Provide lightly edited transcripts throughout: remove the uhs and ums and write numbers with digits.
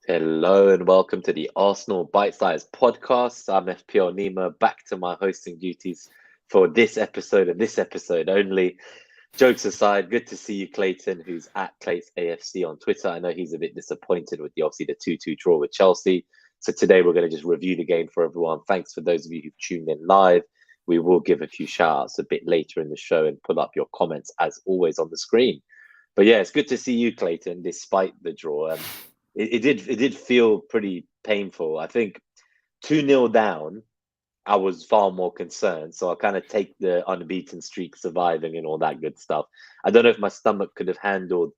Hello and welcome to the Arsenal BiteSize Podcast. I'm FPL Nima, back to my hosting duties for this episode and this episode only. Jokes aside, good to see you, Clayton, who's at Clayton AFC on Twitter. I know he's a bit disappointed with the 2-2 draw with Chelsea. So today we're going to just review the game for everyone. Thanks for those of you who've tuned in live. We will give a few shout outs a bit later in the show and pull up your comments as always on the screen. But yeah, it's good to see you, Clayton, despite the draw. It did feel pretty painful. I think 2-0 down, I was far more concerned. So I kind of take the unbeaten streak surviving and all that good stuff. I don't know if my stomach could have handled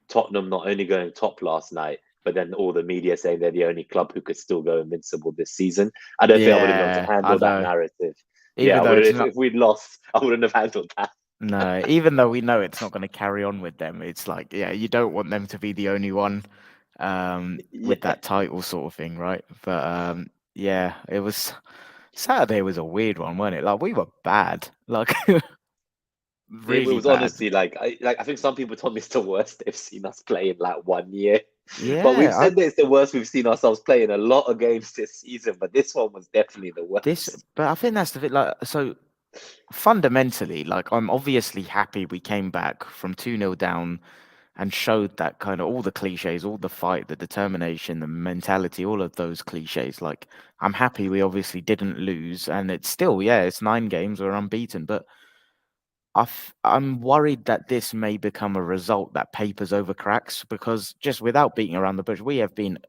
Tottenham not only going top last night, but then all the media saying they're the only club who could still go invincible this season. I don't think I would have been able to Yeah, I handle that know. narrative. Even Yeah, though it's if not, we'd lost, I wouldn't have handled that. no, even though we know it's not going to carry on with them, it's like, yeah, you don't want them to be the only one with Yeah, that title sort of thing, right? But yeah, it was Saturday was a weird one, wasn't it? Like we were bad, like it really was bad. honestly I think some people told me it's the worst they've seen us play in like 1 year. But we've Yeah, said that it's the worst we've seen ourselves play in a lot of games this season, but this one was definitely the worst. but I think that's the bit like so fundamentally, like I'm obviously happy we came back from 2-0 down and showed that kind of all the cliches, all the fight, the determination, the mentality, all of those cliches. Like, I'm happy we obviously didn't lose, and it's still, yeah, it's 9 games, we're unbeaten, but I'm worried that this may become a result that papers over cracks because just without beating around the bush, we have been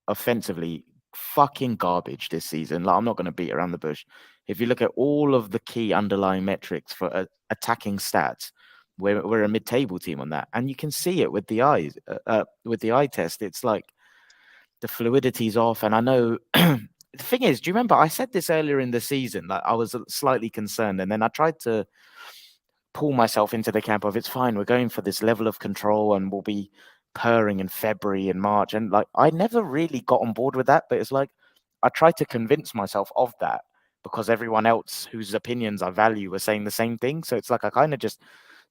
offensively fucking garbage this season. Like, I'm not going to beat around the bush. If you look at all of the key underlying metrics for attacking stats, we're a mid-table team on that, and you can see it with the eyes, with the eye test. It's like the fluidity's off, and I know. The thing is, do you remember I said this earlier in the season? Like I was slightly concerned, and then I tried to pull myself into the camp of it's fine. We're going for this level of control, and we'll be purring in February and March. And like I never really got on board with that, but it's like I tried to convince myself of that because everyone else whose opinions I value were saying the same thing. So it's like I kind of just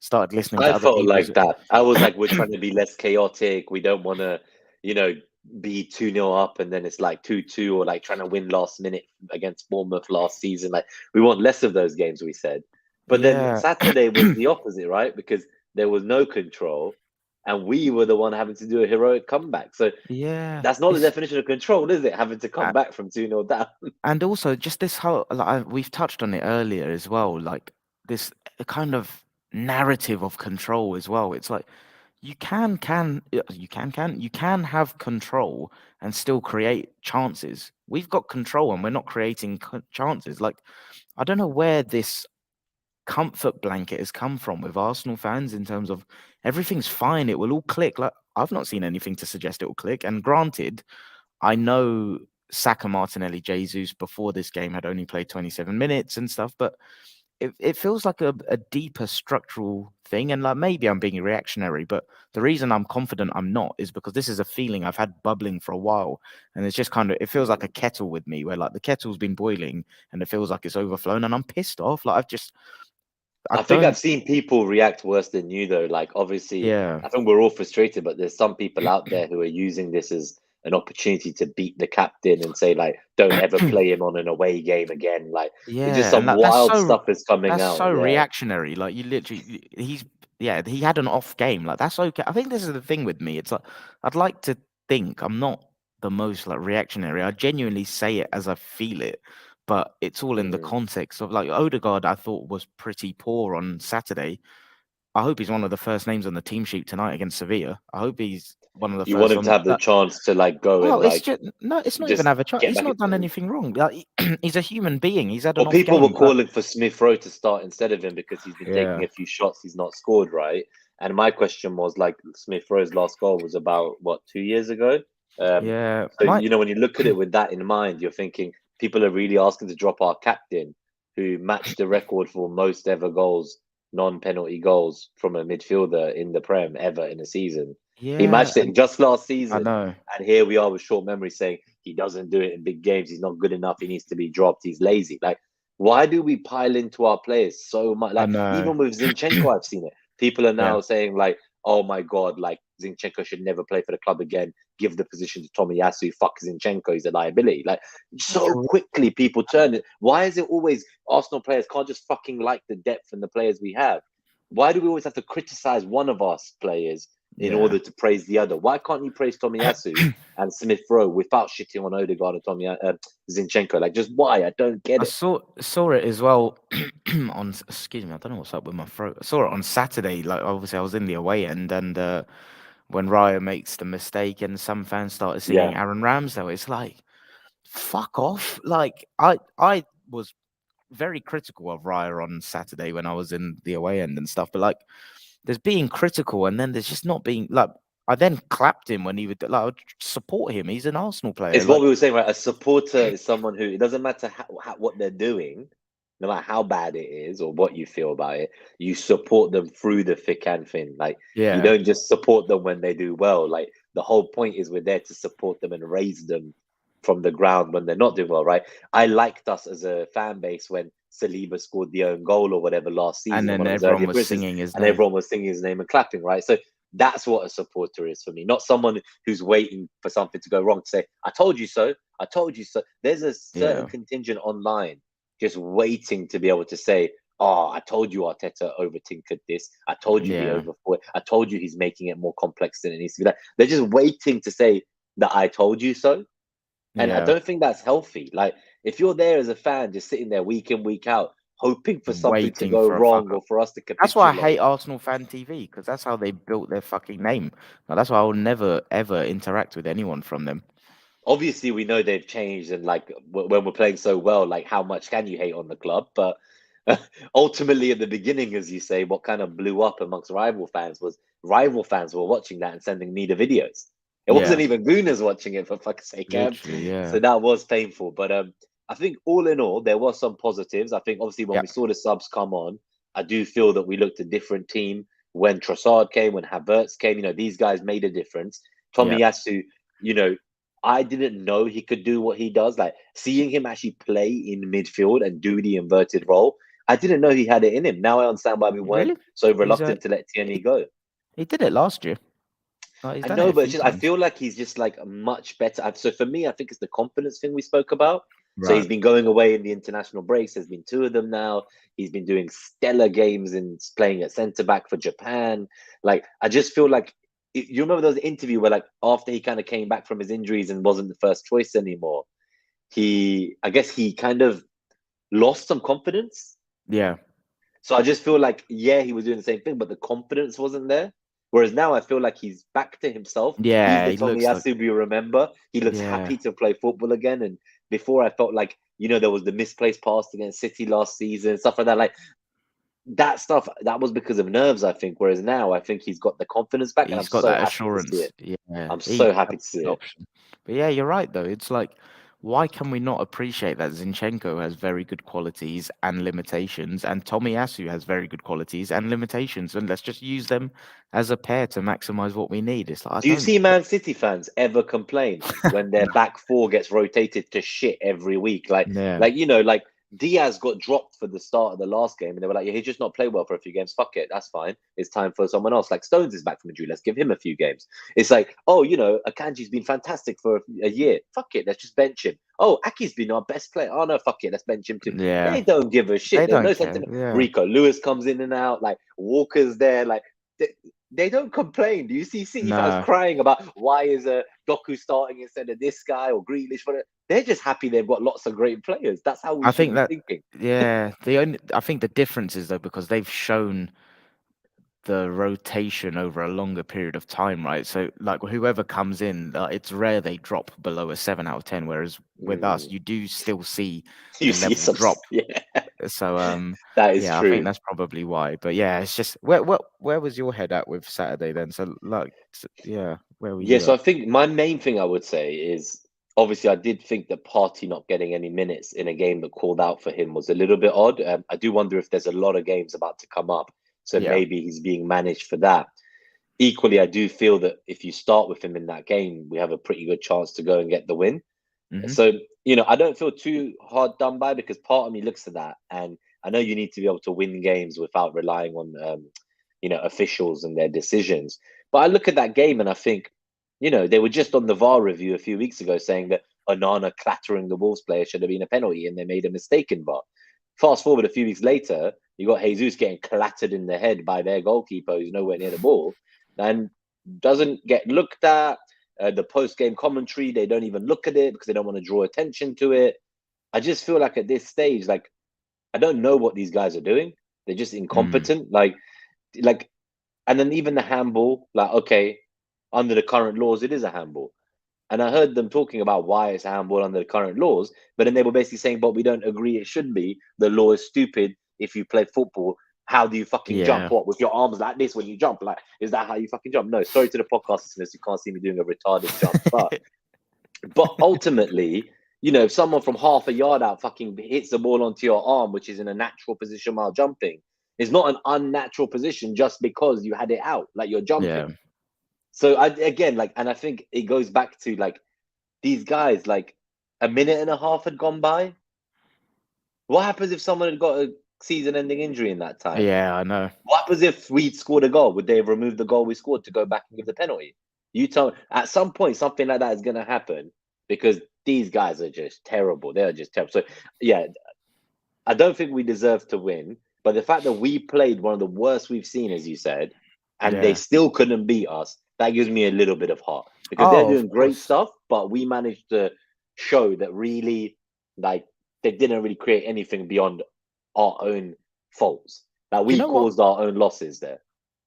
started listening to I other felt people's. like that. I was like, we're trying to be less chaotic. We don't want to, you know, be 2-0 up and then it's like 2-2 or like trying to win last minute against Bournemouth last season. Like we want less of those games, we said. But then Yeah. Saturday was the opposite, right? Because there was no control and we were the one having to do a heroic comeback. So Yeah, that's not the it's definition of control, is it? Having to come back from 2-0 down. and also just this whole like we've touched on it earlier as well, like this kind of narrative of control as well. It's like you can have control and still create chances. We've got control and we're not creating chances. Like I don't know where this comfort blanket has come from with Arsenal fans in terms of everything's fine, it will all click. Like I've not seen anything to suggest it will click. And granted, I know Saka, Martinelli, Jesus before this game had only played 27 minutes and stuff, but it feels like a deeper structural thing. And like maybe I'm being reactionary, but the reason I'm confident I'm not is because this is a feeling I've had bubbling for a while. And it's just kind of, it feels like a kettle with me where like the kettle's been boiling and it feels like it's overflown and I'm pissed off. Like I I think I've don't, seen people react worse than you, though. Like, obviously, yeah. I think we're all frustrated, but there's some people out there who are using this as an opportunity to beat the captain and say, like, don't ever play him on an away game again. Like, it's just Yeah, and some like wild stuff is coming that's out. so Yeah. reactionary. Like you literally, he had an off game. Like that's okay. I think this is the thing with me. It's like I'd like to think I'm not the most like reactionary. I genuinely say it as I feel it, but it's all in the Mm. context of like Odegaard. I thought was pretty poor on Saturday. I hope he's one of the first names on the team sheet tonight against Sevilla. I hope he's one of the You want first him to on. have the chance to, like, go and, Oh, it's like, just no. It's not even just have a chance. get He's back not done into. anything wrong. Like he's a human being. He's had an Well, off people were game. Like calling for Smith Rowe to start instead of him because he's been taking yeah. a few shots he's not scored, right? And my question was like, Smith Rowe's last goal was about what 2 years ago. Um, Yeah, so when you look at it with that in mind, you're thinking people are really asking to drop our captain, who matched the record for most ever goals, non-penalty goals from a midfielder in the Prem ever in a season. He yeah, matched it and just last I season, know, and here we are with short memory saying he doesn't do it in big games. He's not good enough. He needs to be dropped. He's lazy. Like, why do we pile into our players so much? I Like, know. even with Zinchenko, I've seen it. People are Yeah, now saying like, oh my God, like Zinchenko should never play for the club again. Give the position to Tomiyasu. Fuck Zinchenko, he's a liability. Like so quickly people turn it. Why is it always Arsenal players can't just fucking like the depth and the players we have? Why do we always have to criticize one of us players in order to praise the other? Why can't you praise Tomiyasu and Smith Rowe without shitting on Odegaard and Zinchenko? Like, just why? I don't get it. I saw it as well on. Excuse me, I don't know what's up with my throat. I saw it on Saturday. Like, obviously, I was in the away end, and when Raya makes the mistake, and some fans started singing Aaron Ramsdale, it's like, fuck off. Like, I was very critical of Raya on Saturday when I was in the away end and stuff, but like, there's being critical, and then there's just not being like. I then clapped him when he would like I would support him. He's an Arsenal player. It's what we were saying, right? A supporter is someone who, it doesn't matter what they're doing, no matter how bad it is or what you feel about it, you support them through the thick and thin. Like, you don't just support them when they do well. Like, the whole point is we're there to support them and raise them from the ground when they're not doing well, right? I liked us as a fan base when Saliba scored the own goal or whatever last season. And then everyone was singing his name. And everyone was singing his name and clapping, right? So that's what a supporter is for me, not someone who's waiting for something to go wrong to say, I told you so, I told you so. There's a certain contingent online just waiting to be able to say, oh, I told you Arteta overtinkered this. I told you he overthought. I told you he's making it more complex than it needs to be. Like, they're just waiting to say that I told you so. And I don't think that's healthy. Like, if you're there as a fan, just sitting there week in, week out, hoping for something to go wrong or for us to capitulate. That's why I hate Arsenal Fan TV, because that's how they built their fucking name. Now, that's why I will never, ever interact with anyone from them. Obviously, we know they've changed, and like when we're playing so well, like how much can you hate on the club? But ultimately, at the beginning, as you say, what kind of blew up amongst rival fans was rival fans were watching that and sending me the videos. It wasn't even Gooners watching it, for fuck's sake. So that was painful. But I think all in all, there were some positives. I think obviously when we saw the subs come on, I do feel that we looked a different team when Trossard came, when Havertz came. You know, these guys made a difference. Tomiyasu, you know, I didn't know he could do what he does. Like, seeing him actually play in midfield and do the inverted role, I didn't know he had it in him. Now I understand why we weren't so reluctant to let Tierney go. He did it last year. I know, but it's just, I feel like he's just like much better. So for me, I think it's the confidence thing we spoke about. Right. So he's been going away in the international breaks. There's been 2 of them now. He's been doing stellar games and playing at centre back for Japan. Like, I just feel like, you remember there was an interview where, like, after he kind of came back from his injuries and wasn't the first choice anymore, I guess he kind of lost some confidence. Yeah. So I just feel like, he was doing the same thing, but the confidence wasn't there. Whereas now I feel like he's back to himself. Yeah, he's the Tomiyasu we remember. He looks happy to play football again. And before, I felt like, you know, there was the misplaced pass against City last season, stuff like that. Like, that stuff, that was because of nerves, I think. Whereas now I think he's got the confidence back. He's got that assurance. I'm so happy to see it. But yeah, you're right, though. It's like, why can we not appreciate that Zinchenko has very good qualities and limitations, and Tomiyasu has very good qualities and limitations, and let's just use them as a pair to maximize what we need? It's like, do you see Man City fans ever complain when their back 4 gets rotated to shit every week? Like, you know, like, Diaz got dropped for the start of the last game, and they were like, he's just not played well for a few games. Fuck it, that's fine. It's time for someone else. Like, Stones is back from injury. Let's give him a few games. It's like, oh, you know, Akanji's been fantastic for a year. Fuck it, let's just bench him. Oh, Aki's been our best player. Oh, no, fuck it, let's bench him too. Yeah. They don't give a shit. There's no sense in it. Rico Lewis comes in and out. Like, Walker's there. Like, they don't complain. Do you see City fans crying about why is Doku starting instead of this guy or Grealish? They're just happy they've got lots of great players. That's how we should be thinking. Yeah, I think the difference is, though, because they've shown the rotation over a longer period of time, right? So, like, whoever comes in, it's rare they drop below a 7 out of 10. Whereas with us, you do still see the level drop. So that is true. I think that's probably why. But yeah, it's just where was your head at with Saturday then? So, like, where were you? So I think my main thing I would say is, obviously, I did think that Partey not getting any minutes in a game that called out for him was a little bit odd. I do wonder if there's a lot of games about to come up, so maybe he's being managed for that. Equally, I do feel that if you start with him in that game, we have a pretty good chance to go and get the win. So, you know, I don't feel too hard done by, because part of me looks at that, and I know you need to be able to win games without relying on officials and their decisions. But I look at that game and I think, they were just on the VAR review a few weeks ago saying that Onana clattering the Wolves player should have been a penalty and they made a mistake in VAR. Fast forward a few weeks later, you got Jesus getting clattered in the head by their goalkeeper who's nowhere near the ball and doesn't get looked at. The post-game commentary, they don't even look at it because they don't want to draw attention to it. I just feel like at this stage, like, I don't know what these guys are doing. They're just incompetent. Like, and then even the handball, like, okay, under the current laws, it is a handball. And I heard them talking about why it's a handball under the current laws, but then they were basically saying, but we don't agree it should be. The law is stupid. If you play football, how do you fucking jump? What, with your arms like this when you jump? Like, is that how you fucking jump? No, sorry to the podcast listeners, you can't see me doing a retarded jump. But ultimately, if someone from half a yard out fucking hits the ball onto your arm, which is in a natural position while jumping, it's not an unnatural position just because you had it out, like you're jumping. Yeah. So I think it goes back to like these guys, like a minute and a half had gone by. What happens if someone had got a season-ending injury in that time? Yeah, I know. What happens if we'd scored a goal? Would they have removed the goal we scored to go back and give the penalty? You tell me, at some point something like that is going to happen because these guys are just terrible. They are just terrible. So yeah, I don't think we deserve to win, but the fact that we played one of the worst we've seen, as you said, and they still couldn't beat us, that gives me a little bit of heart because they're doing great stuff, but we managed to show that really, like, they didn't really create anything beyond our own faults. Like, we caused our own losses there.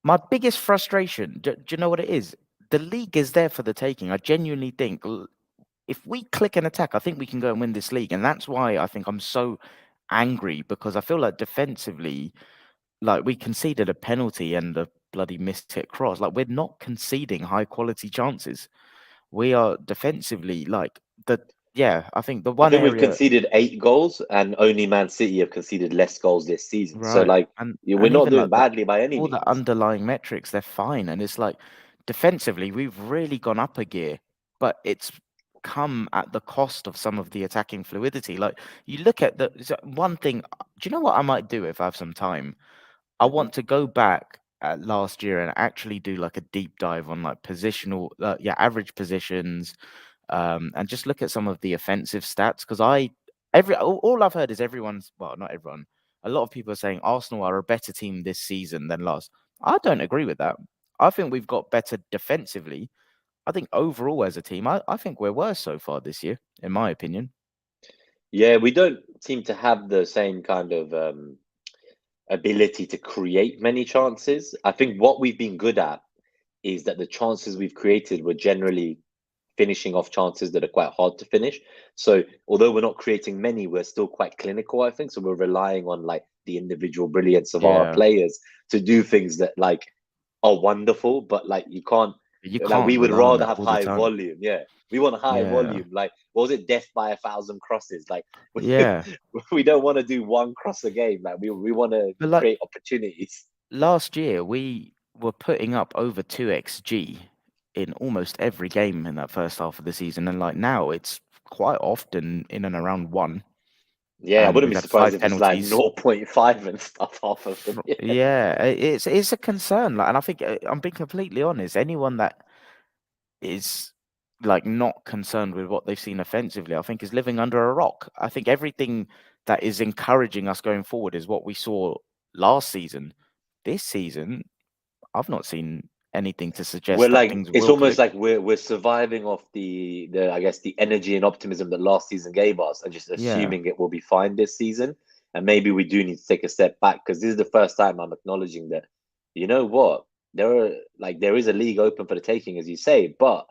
My biggest frustration, do you know what it is? The league is there for the taking. I genuinely think if we click an attack, I think we can go and win this league. And that's why I think I'm so angry, because I feel like defensively, like, we conceded a penalty and a bloody missed hit cross. Like, we're not conceding high quality chances. We are defensively I think the one we've conceded 8 goals and only Man City have conceded less goals this season. Right. So like, we're not doing badly by any means. All the underlying metrics, they're fine. And it's like, defensively, we've really gone up a gear, but it's come at the cost of some of the attacking fluidity. Like, you look at one thing, do you know what I might do if I have some time? I want to go back at last year and actually do like a deep dive on like positional, average positions, and just look at some of the offensive stats. Because all I've heard is not everyone, a lot of people are saying Arsenal are a better team this season than last. I don't agree with that. I think we've got better defensively. I think overall as a team, I think we're worse so far this year, in my opinion. Yeah, we don't seem to have the same kind of ability to create many chances. I think what we've been good at is that the chances we've created were generally finishing off chances that are quite hard to finish. So although we're not creating many, we're still quite clinical, I think. So we're relying on like the individual brilliance of our players to do things that like are wonderful, but like you can't like, we would rather have high volume. Yeah. We want high volume. Like, what was it? Death by 1,000 crosses. Like, we don't want to do one cross a game. Like, we want to create opportunities. Last year, we were putting up over 2xG in almost every game in that first half of the season. And like now, it's quite often in and around 1. Yeah, I wouldn't be surprised if it's like 0.5 and stuff half of them. Yeah, it's a concern. Like, and I think I'm being completely honest. Anyone that is like not concerned with what they've seen offensively, I think is living under a rock. I think everything that is encouraging us going forward is what we saw last season. This season, I've not seen anything to suggest we're that like things it's will almost click. like we're surviving off the I guess the energy and optimism that last season gave us and just assuming it will be fine this season. And maybe we do need to take a step back, because this is the first time I'm acknowledging that, you know what, there is a league open for the taking, as you say, but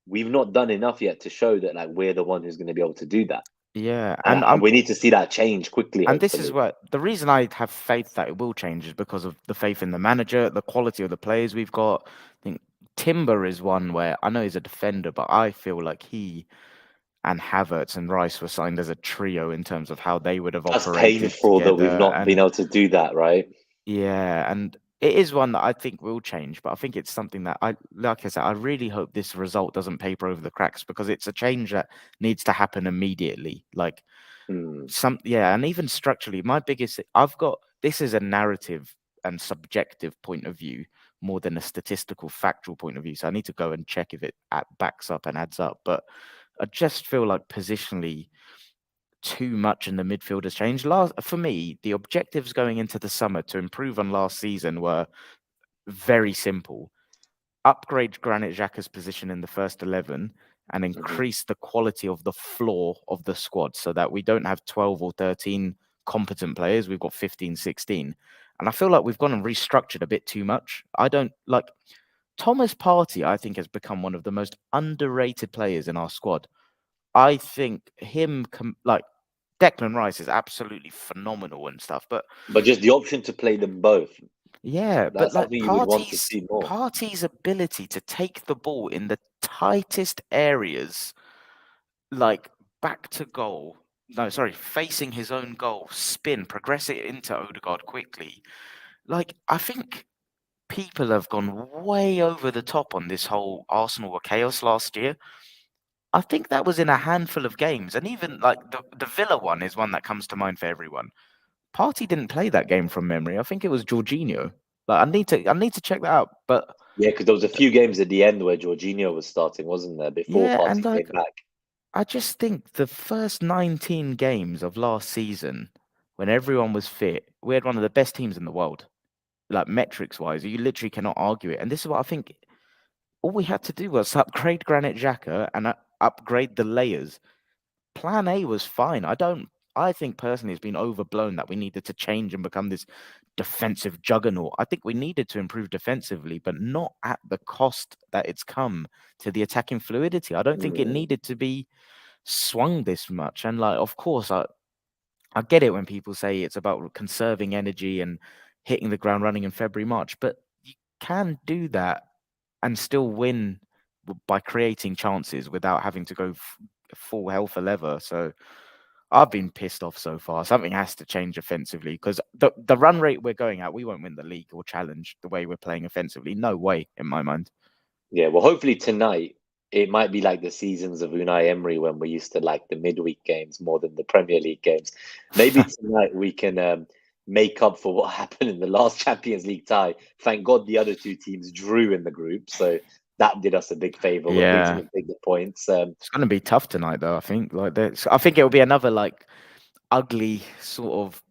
we've not done enough yet to show that like we're the one who's going to be able to do that. Yeah, and we need to see that change quickly. And this is what the reason I have faith that it will change is because of the faith in the manager, the quality of the players we've got. I think Timber is one where I know he's a defender, but I feel like he and Havertz and Rice were signed as a trio in terms of how they would have operated. That's painful that we've not been able to do that, right? Yeah, and it is one that I think will change, but I think it's something that like I said, I really hope this result doesn't paper over the cracks, because it's a change that needs to happen immediately. Like and even structurally, this is a narrative and subjective point of view more than a statistical, factual point of view. So I need to go and check if it backs up and adds up. But I just feel like positionally, too much in the midfield has changed. For me, the objectives going into the summer to improve on last season were very simple. Upgrade Granit Xhaka's position in the first 11 and increase the quality of the floor of the squad so that we don't have 12 or 13 competent players. We've got 15, 16. And I feel like we've gone and restructured a bit too much. I don't like Thomas Partey, I think, has become one of the most underrated players in our squad. I think Declan Rice is absolutely phenomenal and stuff, but just the option to play them both. yeah, That's but like something you would want to see more. Partey's ability to take the ball in the tightest areas, like back to goal. No, sorry, facing his own goal, spin, progress it into Odegaard quickly. Like, I think people have gone way over the top on this whole Arsenal were chaos last year. I think that was in a handful of games, and even like the Villa one is one that comes to mind for everyone. Partey didn't play that game from memory. I think it was Jorginho. Like I need to check that out. But yeah, because there was a few games at the end where Jorginho was starting, wasn't there? Before Partey came back. I just think the first 19 games of last season, when everyone was fit, we had one of the best teams in the world. Like metrics wise, you literally cannot argue it. And this is what I think. All we had to do was upgrade Granit Xhaka and upgrade the layers. Plan A was fine. I think personally it's been overblown that we needed to change and become this defensive juggernaut. I think we needed to improve defensively, but not at the cost that it's come to the attacking fluidity. I don't think it needed to be swung this much. And like, of course, I get it when people say it's about conserving energy and hitting the ground running in February, March, but you can do that and still win by creating chances without having to go full hell for leather. So I've been pissed off so far. Something has to change offensively because the run rate we're going at, we won't win the league or challenge the way we're playing offensively. No way, in my mind. Yeah, well, hopefully tonight it might be like the seasons of Unai Emery when we used to like the midweek games more than the Premier League games. Maybe tonight we can make up for what happened in the last Champions League tie. Thank God the other two teams drew in the group, so that did us a big favor. We're beating them big points. It's going to be tough tonight, though. I think I think it'll be another like ugly sort of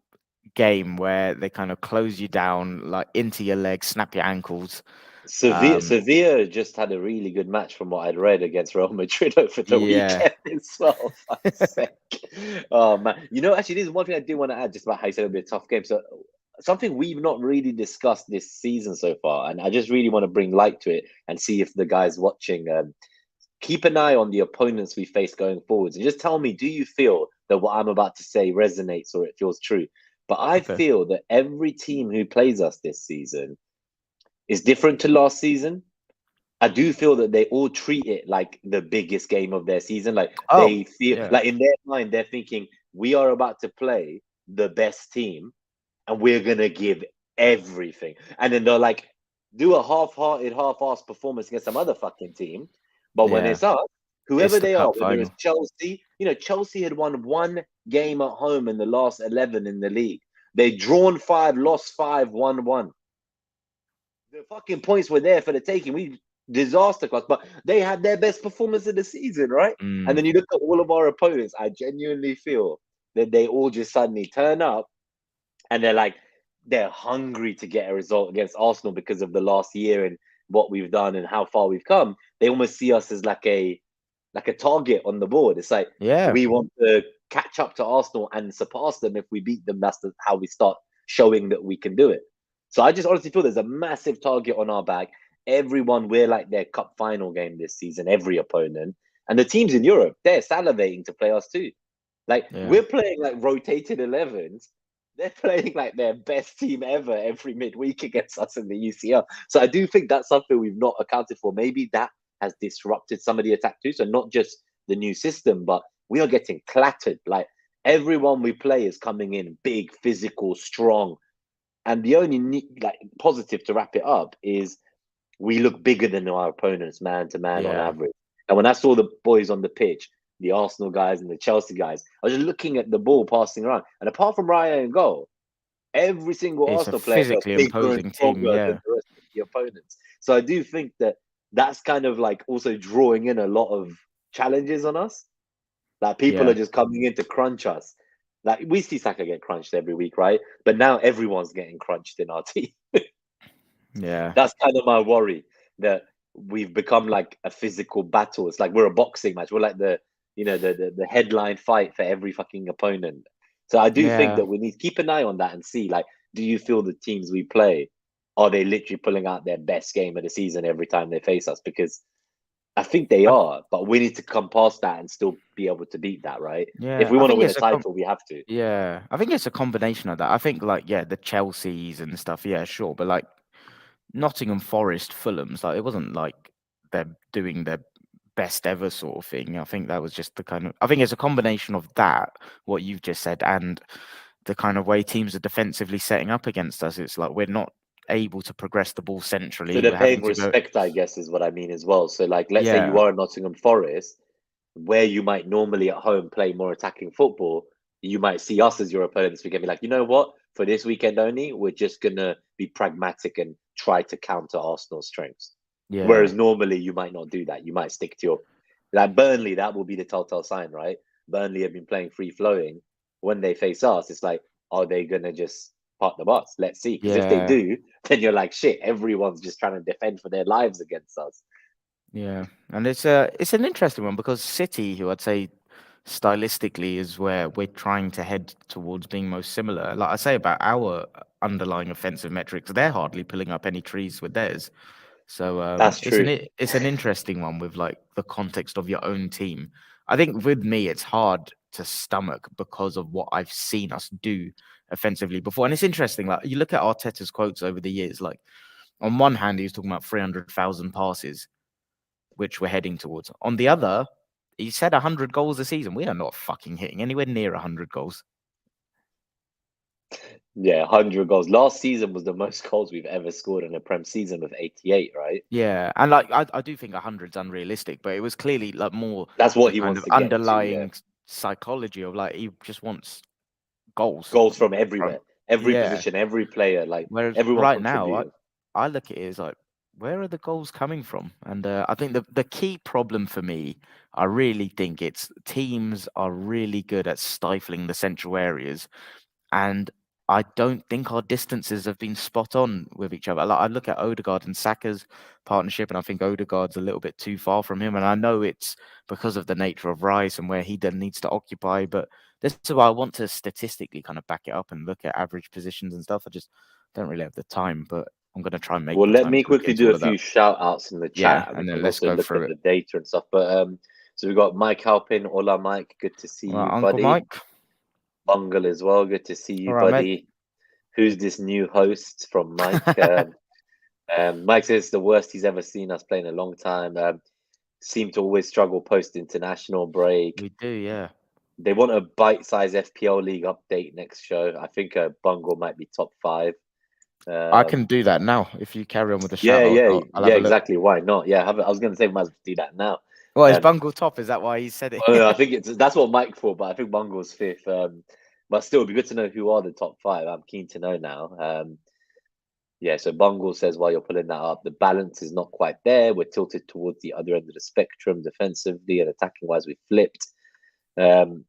game where they kind of close you down, like into your legs, snap your ankles. Sevilla just had a really good match from what I'd read against Real Madrid over the weekend as well. Oh man, actually, this is one thing I do want to add just about how you said it'll be a tough game. So something we've not really discussed this season so far, and I just really want to bring light to it and see if the guys watching keep an eye on the opponents we face going forwards, and just tell me, do you feel that what I'm about to say resonates or it feels true? But I feel that every team who plays us this season is different to last season. I do feel that they all treat it like the biggest game of their season. Like they feel like in their mind, they're thinking we are about to play the best team and we're going to give everything. And then they'll like do a half-hearted, half-assed performance against some other fucking team. But when it's us, whoever they are, whether it's Chelsea, Chelsea had won one game at home in the last 11 in the league. They drawn 5, lost 5, won 1. The fucking points were there for the taking. We disaster class, but they had their best performance of the season, right? And then you look at all of our opponents. I genuinely feel that they all just suddenly turn up and they're hungry to get a result against Arsenal because of the last year and what we've done and how far we've come. They almost see us as like a target on the board. It's like we want to catch up to Arsenal and surpass them. If we beat them, that's how we start showing that we can do it. So I just honestly feel there's a massive target on our back. Everyone, we're like their cup final game this season, every opponent. And the teams in Europe, they're salivating to play us too. We're playing like rotated 11s. They're playing like their best team ever every midweek against us in the UCL. So I do think that's something we've not accounted for. Maybe that has disrupted some of the attack too. So not just the new system, but we are getting clattered. Like everyone we play is coming in big, physical, strong. And the only positive to wrap it up is we look bigger than our opponents man to man on average. And when I saw the boys on the pitch, the Arsenal guys and the Chelsea guys, I was just looking at the ball passing around. And apart from Raya and goal, Every single It's a Arsenal player felt physically bigger and imposing team. stronger than Yeah, the rest of the opponents. So I do think that that's kind of like also drawing in a lot of challenges on us. Like people are yeah, just coming in to crunch us. Like we see Saka get crunched every week, right? But now everyone's getting crunched in our team. yeah. That's kind of my worry that we've become like a physical battle. It's like we're a boxing match. We're like the headline fight for every fucking opponent. So I do think Yeah. that we need to keep an eye on that and see like, do you feel the teams we play are they literally pulling out their best game of the season every time they face us? Because I think they I, are, but we need to come past that and still be able to beat that, right? If yeah, we I want to think win a it's a title, we have to. yeah, I think it's a combination of that. I think like yeah, the Chelseas and stuff, yeah, sure, but like Nottingham Forest, Fulham's, like it wasn't like they're doing their best ever sort of thing. I think that was just the kind of I think it's a combination of that, what you've just said, and the kind of way teams are defensively setting up against us. It's like we're not able to progress the ball So centrally. they're We're having paying to go respect, I guess, is what I mean as well. So, like, let's say you yeah, are Nottingham Forest, where you might normally at home play more attacking football, you might see us as your opponents. We can be like, you know what? For this weekend only, we're just gonna be pragmatic and try to counter Arsenal's strengths. yeah, Whereas normally you might not do that. You might stick to your like Burnley. That will be the telltale sign, right? Burnley have been playing free flowing. When they face us, it's like, are they gonna just park the bus? Let's see. Because if they yeah. do, then you're like, shit. Everyone's just trying to defend for their lives against us. Yeah, and it's an interesting one because City, who I'd say stylistically is where we're trying to head towards being most similar. Like I say about our underlying offensive metrics, they're hardly pulling up any trees with theirs. So That's true. it's an interesting one with like the context of your own team. I think with me, it's hard to stomach because of what I've seen us do offensively before. And it's interesting, like you look at Arteta's quotes over the years, like on one hand, he was talking about 300,000 passes which we're heading towards. On the other, he said 100 goals a season. We are not fucking hitting anywhere near 100 goals. Yeah, 100 goals. Last season was the most goals we've ever scored in a Prem season with 88, right? Yeah, and like I do think 100's unrealistic, but it was clearly like more That's what the he kind wants of to get to, yeah. underlying psychology of like he just wants goals Goals from from everywhere, every yeah. position, every player, like Whereas everyone right now, contributing. I look at it as like where are the goals coming from? And I think the key problem for me, I really think it's teams are really good at stifling the central areas. And I don't think our distances have been spot on with each other. Like I look at Odegaard and Saka's partnership, and I think Odegaard's a little bit too far from him. And I know it's because of the nature of Rice and where he then needs to occupy. But this is why I want to statistically kind of back it up and look at average positions and stuff. I just don't really have the time, but I'm going to try and make Well, the let time me to look quickly into do a all of that. few shout outs in the Yeah, chat, and we and then can let's also go look through at it. the data and stuff. But so we've got Mike Halpin. Hola, Mike. Good to see All right, you, Uncle buddy. Mike. Bungle as well. Good to see All you, right, mate. buddy. Who's this new host from Mike? Mike says it's the worst he's ever seen us play in a long time. Seem to always struggle post international break. We do, yeah. They want a bite-size FPL league update next show. I think Bungle might be top five. I can Um, do that now. If you carry on with the yeah, shout out, yeah, I'll yeah, have a look. exactly. Why not? Yeah, I was going to say we might as well do that now. Well, is Um, Bungle top? Is that why he said it? I think that's what Mike thought, but I think Bungle's fifth. But still, it'd be good to know who are the top five. I'm keen to know now. Yeah, so Bungle says while you're pulling that up, the balance is not quite there. We're tilted towards the other end of the spectrum defensively and attacking wise. We flipped. Um,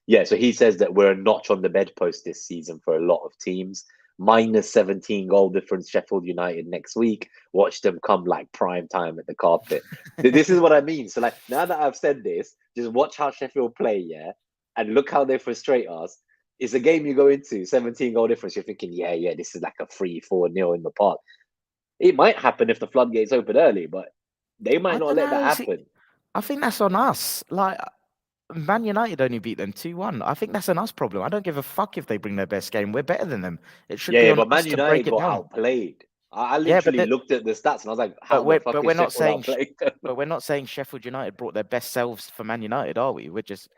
yeah, so he says that we're a notch on the bedpost this season for a lot of teams. Minus 17 goal difference, Sheffield United next week. Watch them come like prime time at the carpet. This is what I mean. So, like, now that I've said this, just watch how Sheffield play, yeah? And look how they frustrate us. It's a game you go into, 17 goal difference. You're thinking, yeah, this is like a 3-4-0 in the park. It might happen if the floodgates open early, but they might I not don't let that know. See, happen. I think that's on us. Like Man United only beat them 2-1. I think that's an us problem. I don't give a fuck if they bring their best game. We're better than them. It should be Yeah, on but us Man to break United it got down. outplayed. I Yeah, literally looked at the stats and I was like, but how the fuck we're is not Sheffield saying outplayed them? but we're not saying Sheffield United brought their best selves for Man United, are we? We're just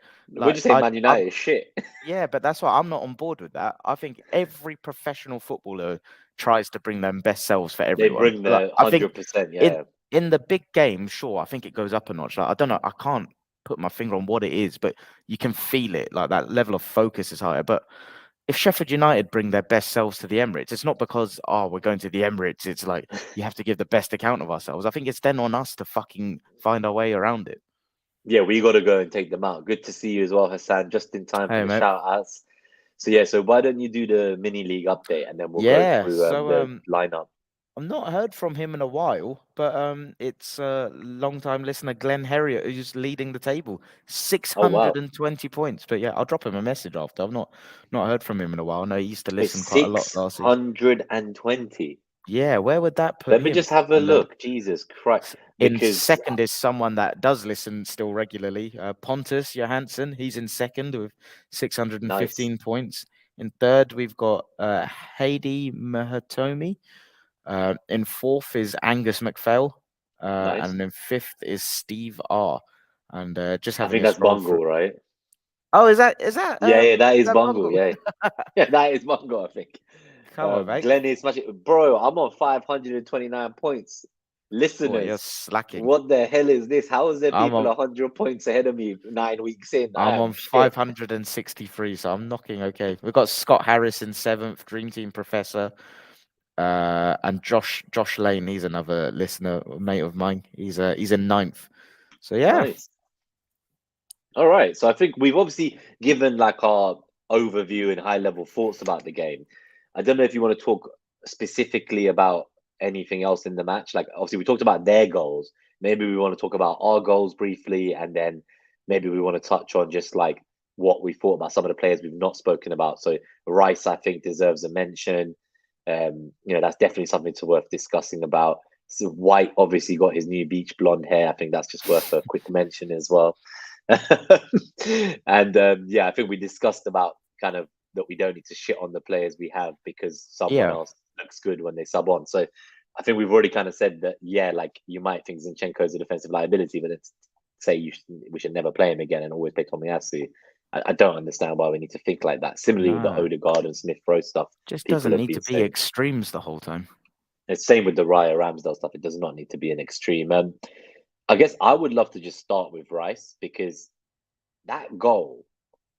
We're like just saying Man United is shit. yeah, but that's why I'm not on board with that. I think every professional footballer tries to bring their best selves for They everyone. bring Like the I think 100%, in yeah. in the big game, sure, I think it goes up a notch. Like I don't know, I can't put my finger on what it is, but you can feel it. Like that level of focus is higher. But if Sheffield United bring their best selves to the Emirates, it's not because, oh, we're going to the Emirates. It's like you have to give the best account of ourselves. I think it's then on us to fucking find our way around it. Yeah, we got to go and take them out. Good to see you as well, Hassan. Just in time for Hey, the mate. shout outs. So yeah, so why don't you do the mini league update and then we'll go Yeah. through So the lineup. I've not heard from him in a while, but it's long-time listener Glenn Herriot who's leading the table, Oh wow, 620 points. But yeah, I'll drop him a message after. I've not heard from him in a while. I know he used to it's listen quite a lot six last season. hundred and twenty. Yeah, where would that put Let me him? just have a And look. Jesus Christ, in because second is someone that does listen still regularly, Pontus Johansson. He's in second with nice, 615 points. In third, we've got Heidi Mahatomi. In fourth is Angus McPhail. nice. And in fifth is Steve R. And just I having think a that's scroll through. Bungle, right? Oh, is that Yeah, yeah, that is is that Bungle. Bungle? Yeah, yeah, that is Bungle. I think. Come on, mate. Glenn is smashing. Bro, I'm on 529 points. Oh, you're Listeners, slacking. what the hell is this? How is there I'm people on 100 points ahead of me 9 weeks in? I I'm am on shit. 563, so I'm knocking okay. We've got Scott Harris in seventh, Dream Team Professor, and Josh Lane. He's another listener, mate of mine. He's in ninth. So yeah, Nice. All right. So I think we've obviously given like our overview and high level thoughts about the game. I don't know if you want to talk specifically about anything else in the match. Like obviously we talked about their goals. Maybe we want to talk about our goals briefly, and then maybe we want to touch on just like what we thought about some of the players we've not spoken about. So Rice, I think, deserves a mention. That's definitely something to worth discussing about. So White obviously got his new beach blonde hair. I think that's just worth a quick mention as well. And yeah, I think we discussed about kind of that we don't need to shit on the players we have because someone yeah, else looks good when they sub on. So I think we've already kind of said that, yeah, like you might think Zinchenko is a defensive liability, but it's say we should never play him again and always play Tomiyasu. I don't understand why we need to think like that. Similarly with the no, Odegaard and Smith Rowe stuff, just people doesn't have need been to be saying. extremes the whole time. It's same with the Raya Ramsdale stuff. It does not need to be an extreme. I guess I would love to just start with Rice because that goal,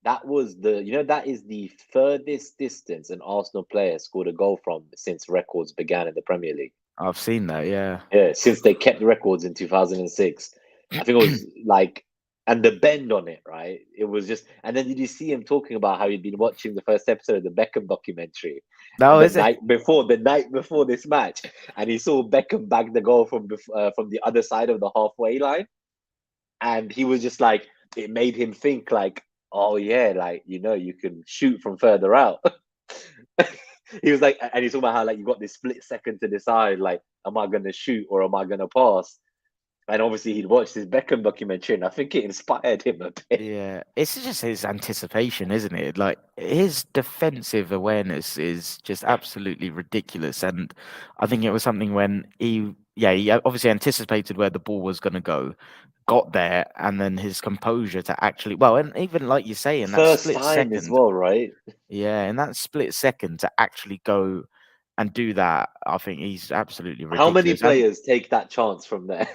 that was that is the furthest distance an Arsenal player scored a goal from since records began in the Premier League. I've seen that. Yeah, Yeah, since they kept the records in 2006. I think it was like, and the bend on it, right? It was just, and then did you see him talking about how he'd been watching the first episode of the Beckham documentary no, is it? the night before this match, and he saw Beckham bag the goal from the other side of the halfway line, and he was just like, it made him think like, oh yeah, like you can shoot from further out. He was like, and he's talking about how like you got this split second to decide, like, am I going to shoot or am I going to pass? And obviously, he'd watched his Beckham documentary, and I think it inspired him a bit. Yeah, it's just his anticipation, isn't it? Like his defensive awareness is just absolutely ridiculous, and I think it was something when he obviously anticipated where the ball was going to go, got there, and then his composure to actually, well, and even like you say, in that First split time as second, well, right? yeah, in that split second to actually go and do that, I think he's absolutely How many ridiculous. And players take that chance from there?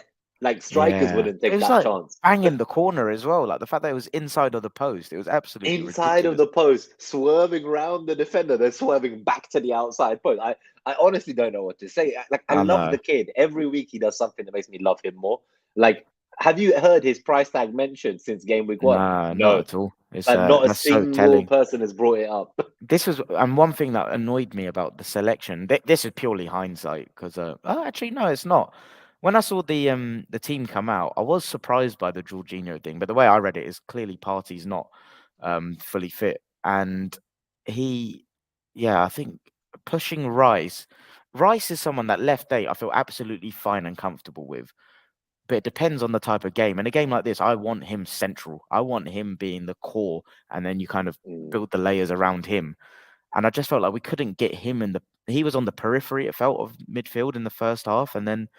Like strikers yeah, wouldn't it take was that like chance. banging the corner as well. Like the fact that it was inside of the post, it was absolutely Inside of ridiculous. the post, swerving around the defender, then swerving back to the outside post. I honestly don't know what to say. Like, I I love know. the kid. Every week he does something that makes me love him more. Like, have you heard his price tag mentioned since game week one? No, not No, at all. It's but not a that's so single telling. person has brought it up. This was and one thing that annoyed me about the selection. This is purely hindsight because actually no, it's not. When I saw the team come out, I was surprised by the Jorginho thing, but the way I read it is clearly Partey's not fully fit, and he, yeah, I think pushing Rice. Rice is someone that left day I feel absolutely fine and comfortable with. But it depends on the type of game. In a game like this, I want him central. I want him being the core, and then you kind of Mm. build the layers around him. And I just felt like we couldn't get him in the. He was on the periphery, it felt, of midfield in the first half, and then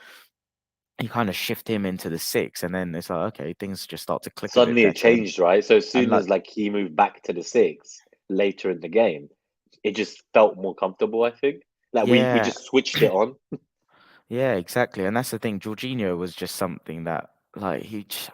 you kind of shift him into the six, and then it's like okay, things just start to click a bit Suddenly it better. changed, right? So as And soon like as like he moved back to the six later in the game, it just felt more comfortable, I think. Like we yeah, just switched it on. yeah, exactly. And that's the thing. Jorginho was just something that like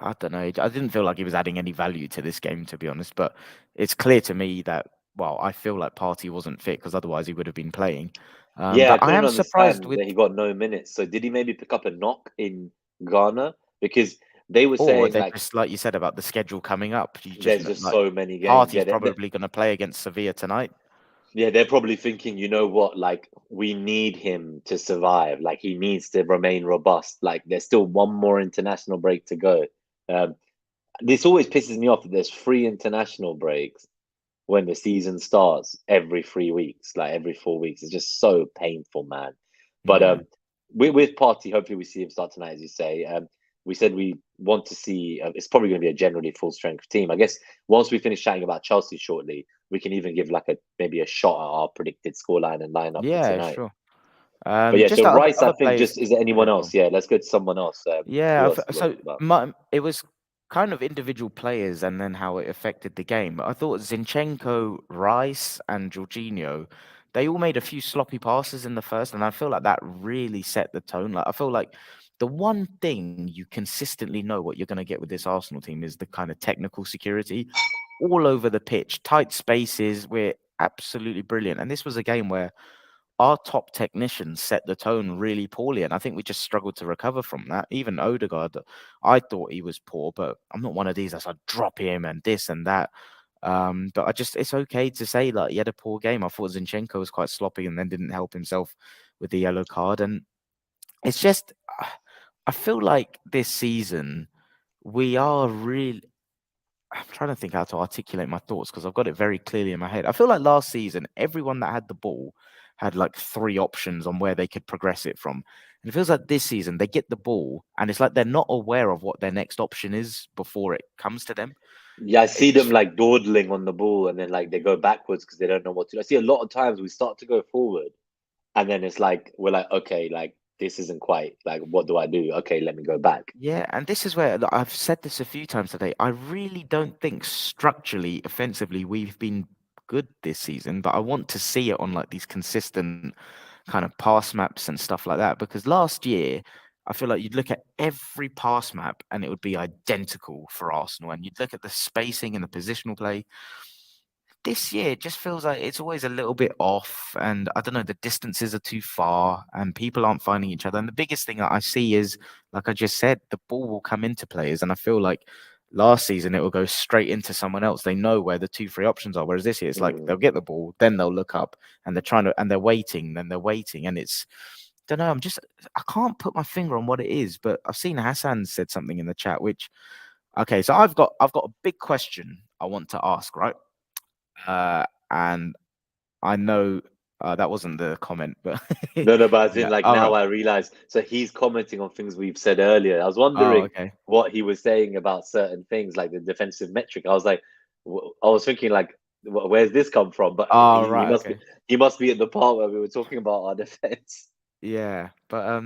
I don't know. I didn't feel like he was adding any value to this game, to be honest. But it's clear to me that well, I feel like Partey wasn't fit because otherwise he would have been playing. Yeah, I But I couldn't am surprised understand with, that he got no minutes. So did he maybe pick up a knock in Ghana? Because they were or saying they're like just like you said about the schedule coming up. You just there's just like so many games. Partey's probably going to play against Sevilla tonight. Yeah, they're probably thinking, you know what, like we need him to survive. Like he needs to remain robust. Like there's still one more international break to go. Um, this always pisses me off that there's 3 international breaks when the season starts every 3 weeks, like every 4 weeks. It's just so painful, man. But Yeah. with Party, hopefully we see him start tonight, as you say. We said we want to see. It's probably going to be a generally full strength team. I guess once we finish chatting about Chelsea shortly, we can even give like a maybe a shot at our predicted scoreline and lineup for Yeah, tonight. sure. But yeah, Just so the Rice, I other think players. just is there anyone Yeah, go else? on. Yeah, let's go to someone else. Yeah, Who else do you want so to talk about? it was kind of individual players and then how it affected the game. I thought Zinchenko, Rice, and Jorginho, they all made a few sloppy passes in the first, and I feel like that really set the tone. Like I feel like the one thing you consistently know what you're going to get with this Arsenal team is the kind of technical security all over the pitch, tight spaces. We're absolutely brilliant, and this was a game where our top technicians set the tone really poorly, and I think we just struggled to recover from that. Even Odegaard, I thought he was poor, but I'm not one of these that's like drop him and this and that. But it's okay to say like he had a poor game. I thought Zinchenko was quite sloppy and then didn't help himself with the yellow card, and it's just I feel like this season we are really. I'm trying to think how to articulate my thoughts because I've got it very clearly in my head. I feel like last season, everyone that had the ball had like 3 options on where they could progress it from. And it feels like this season, they get the ball and it's like they're not aware of what their next option is before it comes to them. Yeah, I It see them just, like dawdling on the ball and then like they go backwards because they don't know what to do. I see a lot of times we start to go forward and then it's like we're like, okay, like this isn't quite like what do I do? Okay, let me go back. yeah. And this is where like, I've said this a few times today. I really don't think structurally, offensively, we've been good this season, but I want to see it on like these consistent kind of pass maps and stuff like that. Because last year, I feel like you'd look at every pass map and it would be identical for Arsenal. And you'd look at the spacing and the positional play. This year, it just feels like it's always a little bit off. And I don't know, the distances are too far and people aren't finding each other. And the biggest thing that I see is, like I just said, the ball will come into players. And I feel like last season it will go straight into someone else. They know where the 2, 3 options are. Whereas this year it's like they'll Mm. get the ball, then they'll look up and they're trying to and they're waiting, then they're waiting. And it's don't know, I can't put my finger on what it is, but I've seen Hassan said something in the chat, which okay, so I've got a big question I want to ask, right? And I know that wasn't the comment, but No, but as in yeah. like All now right. I realize. So he's commenting on things we've said earlier. I was Oh, wondering okay. what he was saying about certain things like the defensive metric. I was like, I was thinking like, where's this come from? But Oh, he right. must be Okay. he must be at the part where we were talking about our defense. Yeah, but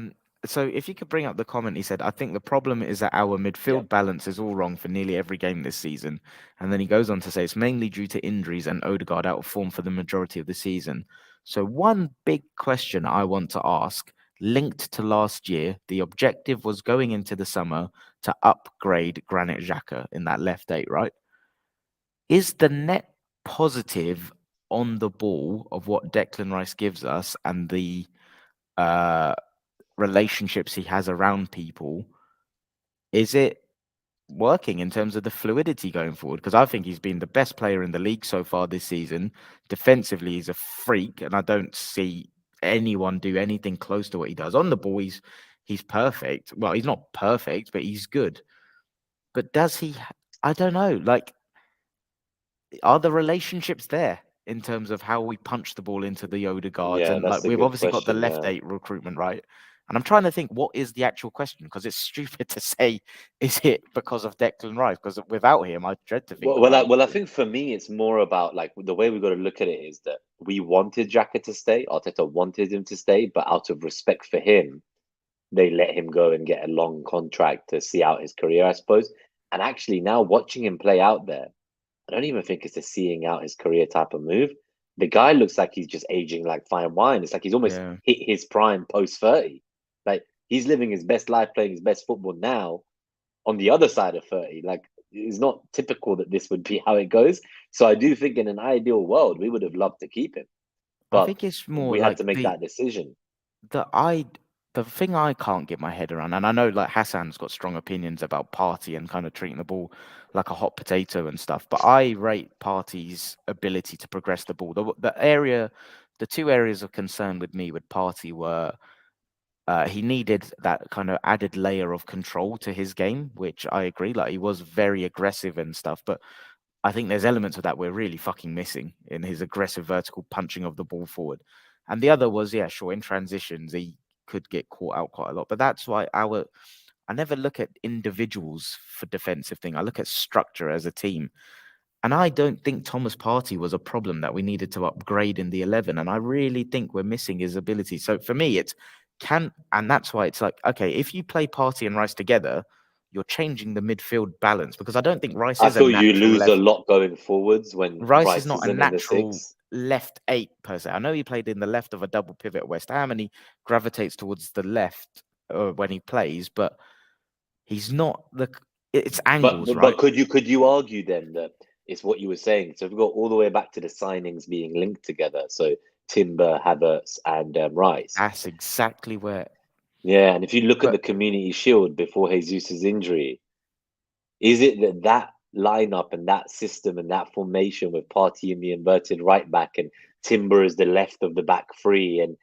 so if you could bring up the comment, he said, I think the problem is that our Yeah. midfield balance is all wrong for nearly every game this season. And then he goes on to say it's mainly due to injuries and Odegaard out of form for the majority of the season. So one big question I want to ask, linked to last year, the objective was going into the summer to upgrade Granit Xhaka in that left eight, right? Is the net positive on the ball of what Declan Rice gives us and the uh relationships he has around people, is it working in terms of the fluidity going forward? Because I think he's been the best player in the league so far this season. Defensively, he's a freak, and I don't see anyone do anything close to what he does. On the ball, he's perfect. Well, he's not perfect, but he's good. But does he? I don't know. Like, are the relationships there in terms of how we punch the ball into the Odegaards? Yeah, And like that's a we've good obviously got the question. left Yeah. eight recruitment, right? And I'm trying to think what is the actual question because it's stupid to say, is it because of Declan Rice? Because without him, I dread to think about it. I think for me, it's more about like the way we got to look at it is that we wanted Xhaka to stay. Arteta wanted him to stay, but out of respect for him, they let him go and get a long contract to see out his career, I suppose. And actually, now watching him play out there, I don't even think it's a seeing out his career type of move. The guy looks like he's just aging like fine wine. It's like he's almost Yeah. hit his prime post 30. Like he's living his best life, playing his best football now on the other side of 30. Like it's not typical that this would be how it goes. So I do think in an ideal world we would have loved to keep him, I but think it's more we had like to make that decision. the I the thing I can't get my head around, and I know like Hassan's got strong opinions about Partey and kind of treating the ball like a hot potato and stuff, but I rate Partey's ability to progress the ball. The two areas of concern with me with Partey were he needed that kind of added layer of control to his game, which I agree. Like he was very aggressive and stuff, but I think there's elements of that we're really fucking missing in his aggressive vertical punching of the ball forward. And the other was, yeah, sure, in transitions, he could get caught out quite a lot. But that's why I never look at individuals for defensive thing. I look at structure as a team. And I don't think Thomas Partey was a problem that we needed to upgrade in the 11. And I really think we're missing his ability. So for me, and that's why it's like, okay, if you play Partey and Rice together, you're changing the midfield balance because I don't think Rice I is a feel you natural lose a left. lot going forwards when Rice is Rice not a isn't in the natural six. left eight per se. I know he played in the left of a double pivot at West Ham and he gravitates towards the left when he plays, but he's not it's But angles, but, right? but could you argue then that it's what you were saying? So if we go all the way back to the signings being linked together, so Timber, Havertz, and Rice. That's exactly where. Yeah, and if you look at the But Community Shield before Jesus' injury, is it that lineup and that system and that formation with Partey in the inverted right back and Timber as the left of the back three and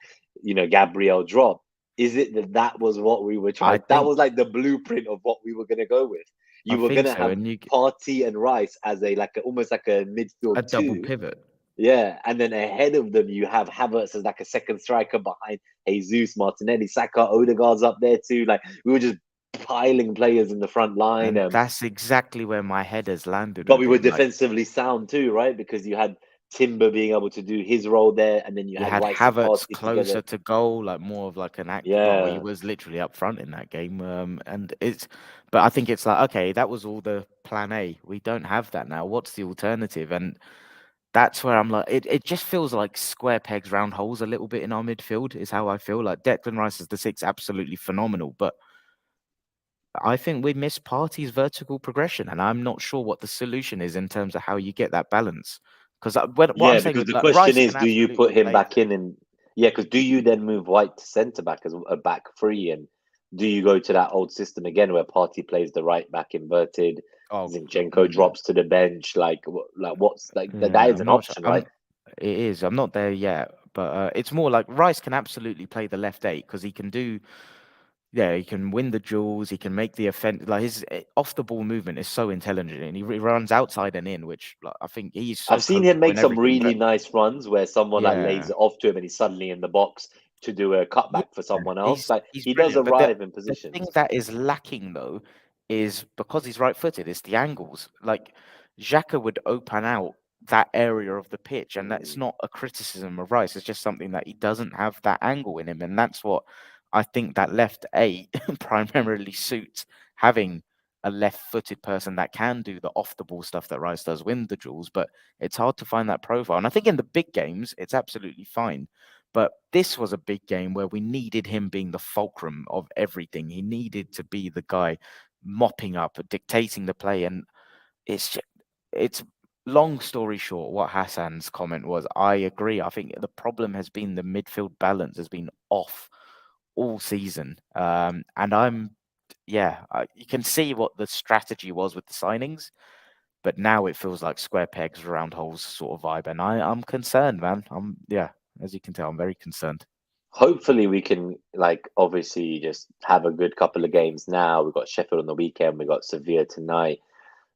Gabriel drop? Is it that was what we were I trying? That think was like the blueprint of what we were going to go with. I You were going think to so, have and Partey and Rice as almost like a a midfield double two. pivot. Yeah, and then ahead of them you have Havertz as like a second striker behind Jesus, Martinelli, Saka, Odegaard's up there too. Like we were just piling players in the front line. And that's exactly where my head has landed But with we were him. Like defensively sound too, right? Because you had Timber being able to do his role there, and then you you had had Rice and Havertz Partey together. closer to goal, like more of like an act. Well, he Yeah, was literally up front in that game, but I think it's like okay, that was all the plan A. We don't have that now. What's the alternative? And that's where I'm like, it just feels like square pegs, round holes a little bit in our midfield. Is how I feel. Like Declan Rice as the six, absolutely phenomenal, but I think we miss Partey's vertical progression, and I'm not sure what the solution is in terms of how you get that balance. Because what I'm yeah. saying Because with the like question Rice is, can do you absolutely put him play. back in? And yeah, because do you then move White to centre back as a back three, and do you go to that old system again where Partey plays the right back inverted, Oh, Zinchenko drops to the bench? What's like that yeah, is I'm an not sure. option, right? It is. I'm not there yet, but it's more like Rice can absolutely play the left eight because he can do. Yeah, he can win the duels. He can make the offense. Like his off the ball movement is so intelligent, and he runs outside and in, which like, I think he's I've so seen him coachable make and some everything. really But nice runs where someone like lays yeah, it off to him and he's suddenly in the box to do a yeah, cutback for someone else. Like he's he does brilliant. But arrive in the thing positions. that is lacking though is because he's right-footed, it's the angles. Like Xhaka would open out that area of the pitch, and that's Mm. not a criticism of Rice. It's just something that he doesn't have that angle in him, and that's what I think that left eight primarily suits having a left-footed person that can do the off-the-ball stuff that Rice does, win the duels. But it's hard to find that profile, and I think in the big games, it's absolutely fine. But this was a big game where we needed him being the fulcrum of everything. He needed to be the guy mopping up, dictating the play, and it's long story short. What Hassan's comment was, I agree. I think the problem has been the midfield balance has been off all season, and you can see what the strategy was with the signings, but now it feels like square pegs, round holes sort of vibe, and I'm concerned, man. As you can tell, I'm very concerned. Hopefully we can obviously just have a good couple of games now. We've got Sheffield on the weekend, we've got Sevilla tonight.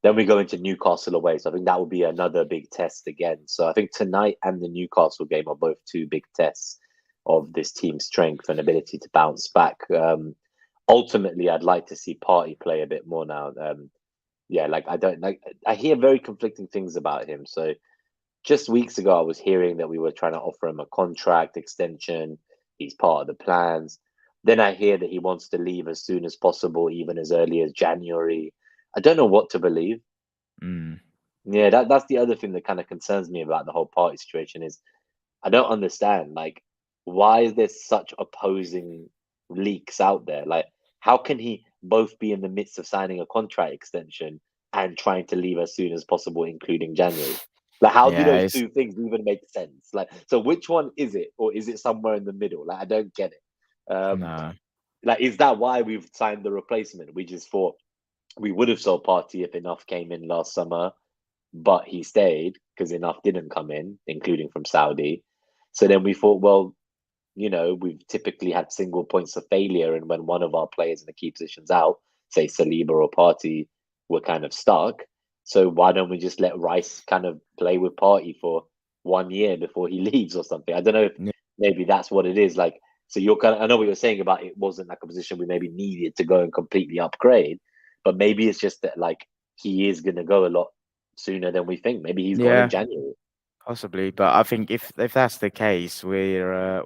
Then we go into Newcastle away. So I think that will be another big test again. So I think tonight and the Newcastle game are both two big tests of this team's strength and ability to bounce back. Ultimately, I'd like to see Partey play a bit more now. I hear very conflicting things about him. So just weeks ago, I was hearing that we were trying to offer him a contract extension. He's part of the plans. Then I hear that he wants to leave as soon as possible, even as early as January. I don't know what to believe. Mm. Yeah, that's the other thing that kind of concerns me about the whole party situation is I don't understand. Like, why is there such opposing leaks out there? Like, how can he both be in the midst of signing a contract extension and trying to leave as soon as possible, including January? Like, how do Yeah, those it's two things even make sense? Like, so which one is it, or is it somewhere in the middle? Like, I don't get it. no. Like, is that why we've signed the replacement? We just thought we would have sold Party if enough came in last summer, but he stayed because enough didn't come in, including from Saudi. So then we thought, well, we've typically had single points of failure, and when one of our players in the key positions out, say Saliba or Party, we're kind of stuck. So why don't we just let Rice kind of play with Party for 1 year before he leaves or something? I don't know if Yeah, maybe that's what it is. Like, so you're kind of, I know what you're saying about it wasn't like a position we maybe needed to go and completely upgrade, but maybe it's just that like he is going to go a lot sooner than we think. Maybe he's gone in yeah, January. possibly. But I think if that's the case, we're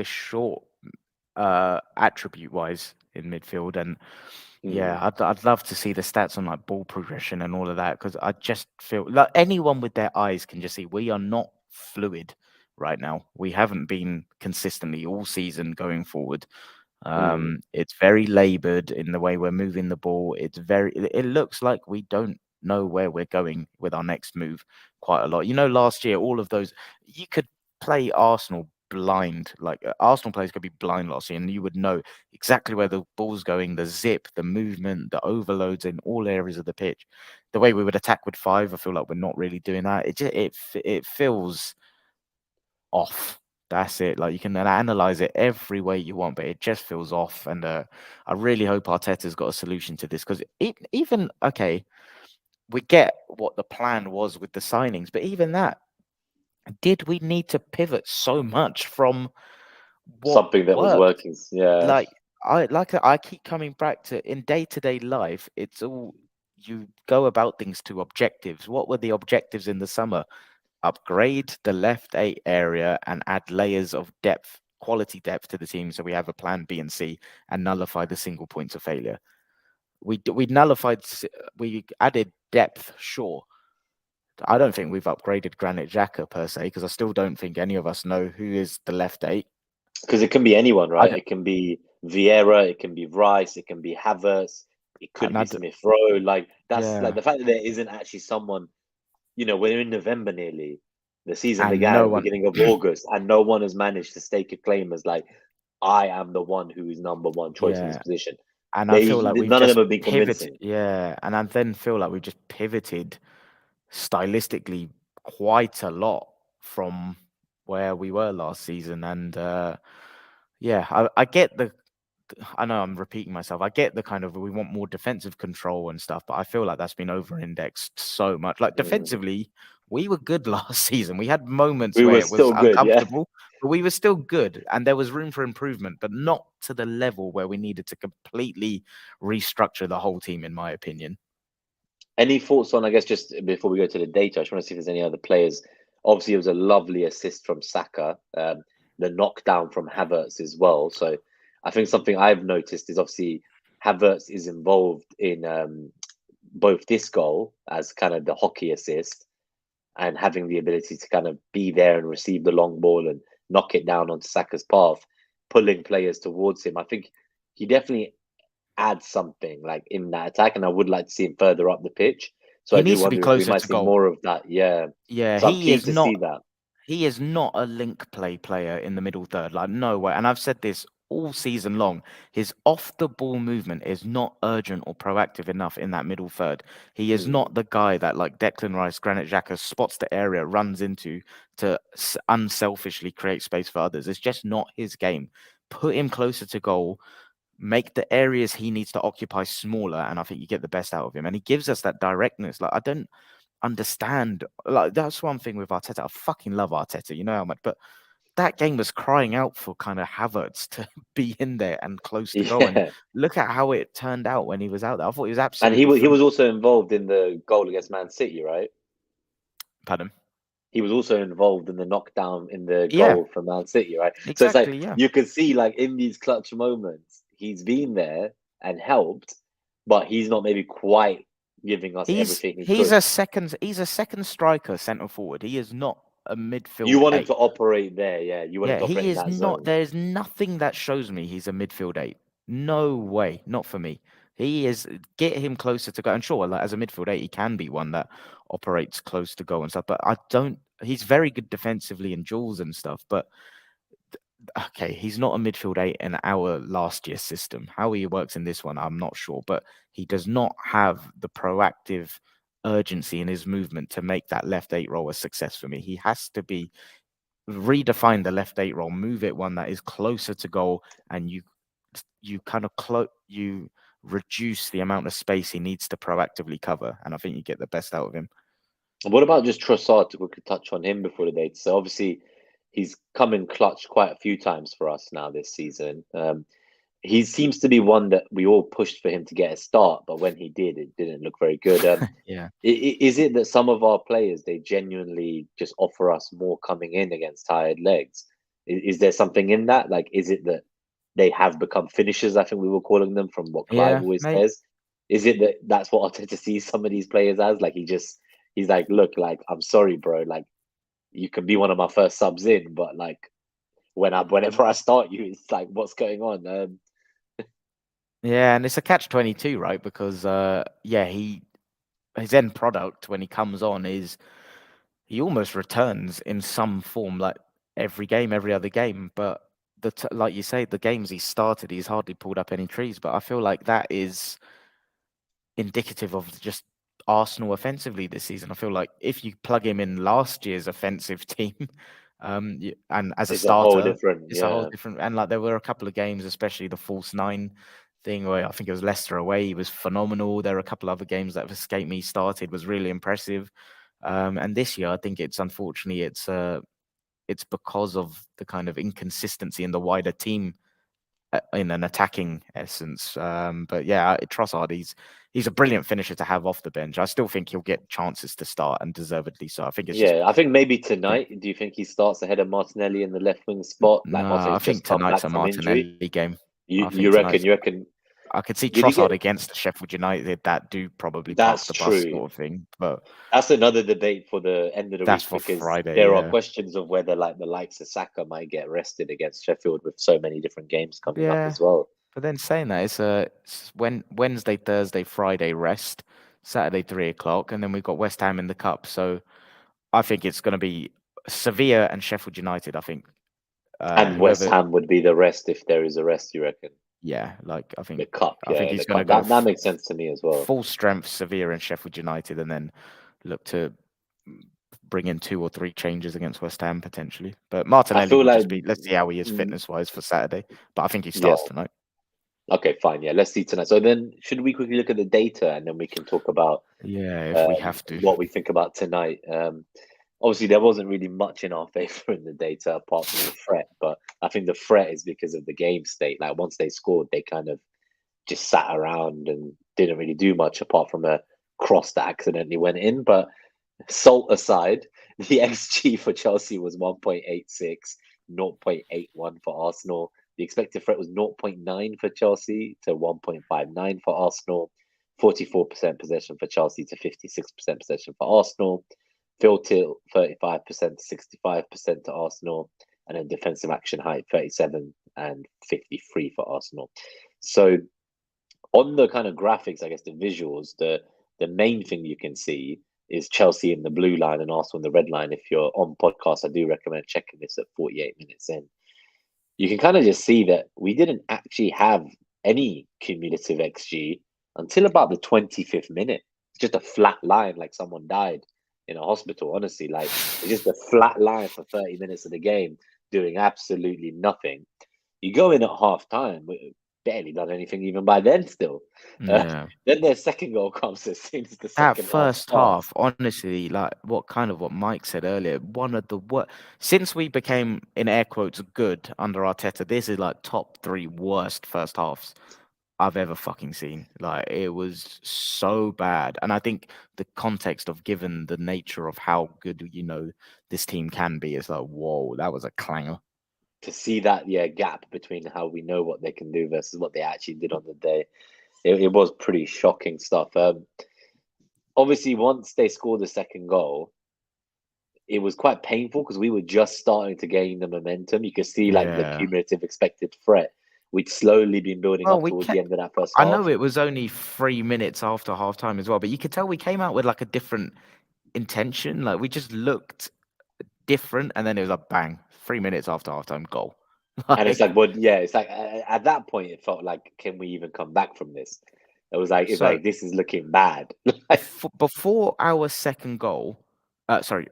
short attribute wise in midfield, and yeah, Hmm. I'd love to see the stats on like ball progression and all of that, because I just feel like anyone with their eyes can just see we are not fluid right now. We haven't been consistently all season going forward. Hmm. It's very labored in the way we're moving the ball. It looks like we don't know where we're going with our next move quite a lot. Last year, all of those, you could play Arsenal blind. Like Arsenal players could be blind last year, and you would know exactly where the ball's going, the zip, the movement, the overloads in all areas of the pitch. The way we would attack with five, I feel like we're not really doing that. It feels off. That's it. Like you can analyze it every way you want, but it just feels off. And I really hope Arteta's got a solution to this, because even okay, we get what the plan was with the signings, but even that, did we need to pivot so much from what Something that was worked? working. Yeah. Like I keep coming back to, in day-to-day life, it's all, you go about things to objectives. What were the objectives in the summer? Upgrade the left eight area and add layers of depth, quality depth to the team, so we have a plan B and C, and nullify the single points of failure. We added depth, sure. I don't think we've upgraded Granit Xhaka per se, because I still don't think any of us know who is the left eight. Because it can be anyone, I right? don't, It can be Vieira, it can be Rice, it can be Havertz, it could and I be don't, Smith Rowe. Like, that's like yeah, the fact that there isn't actually someone, we're in November nearly. The season and no began one, beginning of August, and no one has managed to stake a claim as like, I am the one who is number one choice in this yeah, position. and I feel like we've None of them just have been pivoted, convincing. yeah, and I then feel like we've just pivoted stylistically quite a lot from where we were last season. And yeah, I get the, I know I'm repeating myself. I get the kind of, we want more defensive control and stuff, but I feel like that's been over indexed so much. Like Mm. defensively, we were good last season. We had moments We where were it was still good, yeah. uncomfortable, but we were still good, and there was room for improvement, but not to the level where we needed to completely restructure the whole team, in my opinion. Any thoughts on, I guess, just before we go to the data, I just want to see if there's any other players. Obviously, it was a lovely assist from Saka, the knockdown from Havertz as well. So I think something I've noticed is obviously Havertz is involved in both this goal as kind of the hockey assist and having the ability to kind of be there and receive the long ball and knock it down onto Saka's path, pulling players towards him. I think he definitely add something like in that attack, and I would like to see him further up the pitch. So He I do needs to be wonder if we closer might to see goal. more of that. Yeah. Yeah, So I'm keen to see that. he is not a link play player in the middle third. Like, no way. And I've said this all season long. His off the ball movement is not urgent or proactive enough in that middle third. He is Mm. not the guy that, like Declan Rice, Granit Xhaka, spots the area, runs into to unselfishly create space for others. It's just not his game. Put him closer to goal, make the areas he needs to occupy smaller, and I think you get the best out of him. And he gives us that directness. Like, I don't understand. Like, that's one thing with Arteta. I fucking love Arteta, you know how much, but that game was crying out for kind of Havertz to be in there and close to goal. And Yeah. look at how it turned out when he was out there. I thought he was And absolutely he was phenomenal. also involved in the goal against Man City, right? Pardon? He was also involved in the knockdown in the Yeah, goal for Man City, right? So it's like exactly. Yeah. you can see, like in these clutch moments, he's been there and helped, but he's not maybe quite giving us everything he could. He's a second striker, centre forward. He is not a You midfield want him eight. to operate there, yeah. You want him Yeah, to operate he in is that not. zone. There's nothing that shows me he's a midfield eight. No way, not for me. He is get him closer to goal. And sure, like as a midfield eight, he can be one that operates close to goal and stuff. But I don't. He's very good defensively in duels and stuff. But okay, he's not a midfield eight in our last year's system. How he works in this one, I'm not sure. But he does not have the proactive urgency in his movement to make that left eight role a success for me. He has to be redefine the left eight role, move it one that is closer to goal, and you kind of you reduce the amount of space he needs to proactively cover, and I think you get the best out of him. What about just Trossard? We could touch on him before the date. So obviously, he's come in clutch quite a few times for us now this season. He seems to be one that we all pushed for him to get a start, but when he did, it didn't look very good. Yeah. Is it that some of our players, they genuinely just offer us more coming in against tired legs? Is there something in that? Like, is it that they have become finishers? I think we were calling them from what Clive Yeah, always mate. says. Is it that that's what Arteta sees some of these players as? Like, he's like, look, like, I'm sorry, bro. Like, you can be one of my first subs in, but like, whenever I start you, it's like, what's going on? Yeah, and it's a catch-22, right? Because his end product when he comes on is he almost returns in some form, like every game, every other game. But like you say, the games he started, he's hardly pulled up any trees. But I feel like that is indicative of just Arsenal offensively this season. I feel like if you plug him in last year's offensive team, and as a It's a whole starter, different, it's a whole yeah. different. And like there were a couple of games, especially the false nine thing, where I think it was Leicester away. He was phenomenal. There are a couple other games that have escaped me. Started was really impressive. And this year, I think it's unfortunately it's because of the kind of inconsistency in the wider team in an attacking essence. But yeah, Trossard, he's a brilliant finisher to have off the bench. I still think he'll get chances to start and deservedly so. I think it's just Yeah, I think maybe tonight. Do you think he starts ahead of Martinelli in the left wing spot? Like no. I Martinelli's think just come tonight's back a from injury. Martinelli game. You I you think reckon? tonight's. You reckon? I could see Did he Trossard get? against Sheffield United that do probably park That's the bus true. sort of thing, but That's another debate for the end of the that's week for because Friday. there are Yeah, questions of whether like the likes of Saka might get rested against Sheffield with so many different games coming up yeah. as well. But then saying that, it's Wednesday, Thursday, Friday rest, Saturday 3 o'clock, and then we've got West Ham in the cup. So I think it's going to be Sevilla and Sheffield United. I think And West whoever, Ham would be the rest if there is a rest. You reckon? yeah, like The cup, I think yeah, the he's going to cup. go That makes sense to me as well. full strength Sevilla and Sheffield United, and then look to bring in 2 or 3 changes against West Ham potentially. But I Martinelli feel will like, just be. Let's see how he is mm, fitness wise for Saturday. But I think he yeah. starts tonight. Okay, fine. Yeah, let's see tonight. So then, should we quickly look at the data and then we can talk about Yeah, if we have to. what we think about tonight? Obviously, there wasn't really much in our favor in the data apart from the threat, but I think the threat is because of the game state. Like once they scored, they kind of just sat around and didn't really do much apart from a cross that accidentally went in. But salt aside, the XG for Chelsea was 1.86, 0.81 for Arsenal. The expected threat was 0.9 for Chelsea to 1.59 for Arsenal. 44% possession for Chelsea to 56% possession for Arsenal. Field tilt 35% to 65% to Arsenal. And then defensive action height 37 and 53 for Arsenal. So on the kind of graphics, I guess the visuals, the main thing you can see is Chelsea in the blue line and Arsenal in the red line. If you're on podcast, I do recommend checking this at 48 minutes in. You can kind of just see that we didn't actually have any cumulative XG until about the 25th minute. It's just a flat line, like someone died in a hospital. Honestly, like it's just a flat line for 30 minutes of the game, doing absolutely nothing. You go in at half time, barely done anything even by then still. Yeah. Then their second goal comes as soon as the That second half first starts. half, honestly, like what Mike said earlier, one of the worst since we became in air quotes good under Arteta. This is like top 3 worst first halves I've ever fucking seen. Like it was so bad, and I think the context of given the nature of how good this team can be is like whoa, that was a clanger. To see that gap between how we know what they can do versus what they actually did on the day, it was pretty shocking stuff. Obviously, once they scored the second goal, it was quite painful because we were just starting to gain the momentum. You could see like the Yeah, cumulative expected threat we'd slowly been building Well, up we towards the kept. end of that first I half. know it was only 3 minutes after halftime as well, but you could tell we came out with like a different intention. Like we just looked different, and then it was like bang, 3 minutes after halftime, goal. And it's like, well, yeah, it's like at that point, it felt like, can we even come back from this? It's So like this is looking bad. before our second goal,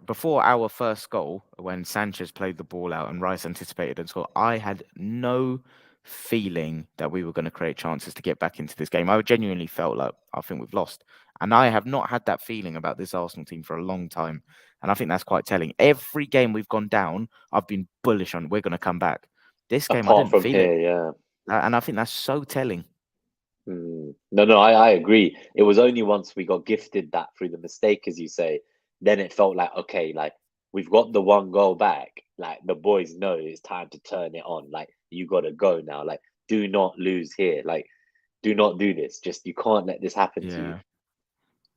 before our first goal, when Sanchez played the ball out and Rice anticipated and scored, I had no feeling that we were going to create chances to get back into this game. I genuinely felt like I think we've lost. And I have not had that feeling about this Arsenal team for a long time. And I think that's quite telling. Every game we've gone down, I've been bullish on we're going to come back. This game, I Apart didn't from feel it. here, yeah. And I think that's so telling. No, I agree. It was only once we got gifted that through the mistake, as you say, then it felt like, okay, like we've got the one goal back. Like the boys know it's time to turn it on. Like you got to go now. Like do not lose here. Like do not do this. Just you can't let this happen to you. Yeah.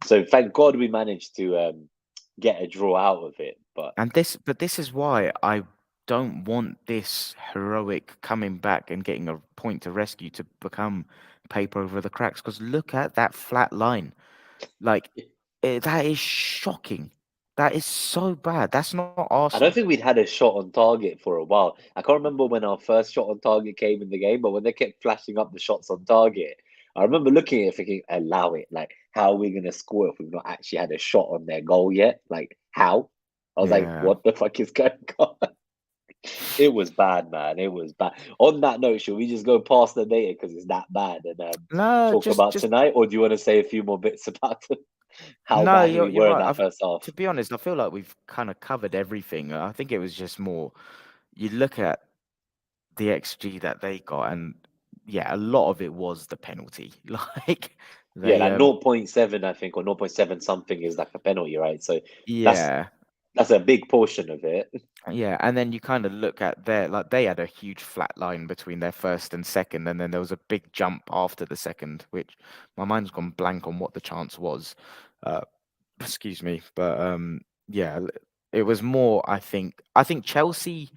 So thank God we managed to get a draw out of it. But this is why I don't want this heroic coming back and getting a point to rescue to become paper over the cracks. Because look at that flat line, like that is shocking. That is so bad. That's not I don't Arsenal. think we'd had a shot on target for a while. I can't remember when our first shot on target came in the game, but when they kept flashing up the shots on target, I remember looking at it thinking, allow it. Like, how are we going to score if we've not actually had a shot on their goal yet? Like, how? I was like, Yeah. what the fuck is going on? It was bad, man. It was bad. On that note, should we just go past the data because it's that bad and No, talk about just tonight? Or do you want to say a few more bits about how no. bad You're we you're were in right. that first To half? be honest, I feel like we've kind of covered everything. I think it was just more. You look at the XG that they got, and yeah, a lot of it was the penalty. Like Yeah, they like 0.7, I think, or 0.7 something is like a penalty, right? So that's yeah. that's a big portion of it. Yeah, and then you kind of look at they had a huge flat line between their first and second, and then there was a big jump after the second, which my mind's gone blank on what the chance was. Uh, excuse me, but yeah, it was more. I think Chelsea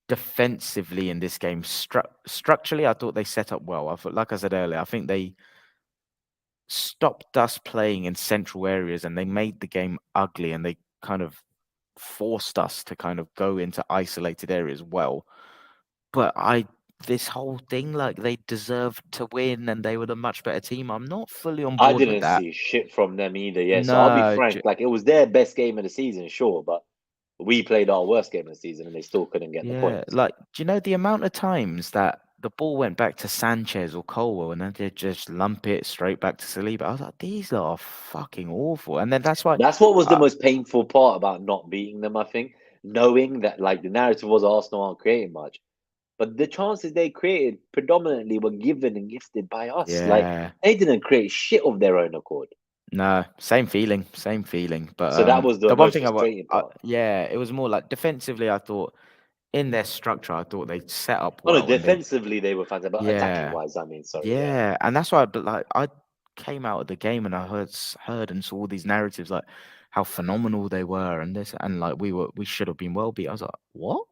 defensively in this game, structurally, I thought they set up well. I thought, like I said earlier, I think they stopped us playing in central areas, and they made the game ugly, and they kind of forced us to kind of go into isolated areas well. But this whole thing, like they deserved to win and they were the much better team. I'm not fully on I board with didn't that. see shit from them either. Yeah, so I'll be No, frank. Like it was their best game of the season, sure, but we played our worst game of the season and they still couldn't get the yeah, points. like do you know the amount of times that the ball went back to Sanchez or Colwell and then they just lump it straight back to Saliba? I was like, these are fucking awful. And then that's why, That's what was the uh, most painful part about not beating them, I think. Knowing that like the narrative was Arsenal aren't creating much. But the chances they created predominantly were given and gifted by us. Like yeah, they didn't create shit of their own accord. no, same feeling, same feeling. But So that was the the one most thing frustrating part. yeah, it was more like defensively. I thought in their structure, I thought they set up Oh no, well and they defensively they were fantastic, but attacking yeah. wise, I mean, sorry, yeah. Yeah, and that's why, but like I came out of the game and I heard and saw all these narratives like how phenomenal they were and this and like we should have been well beat. I was like, what?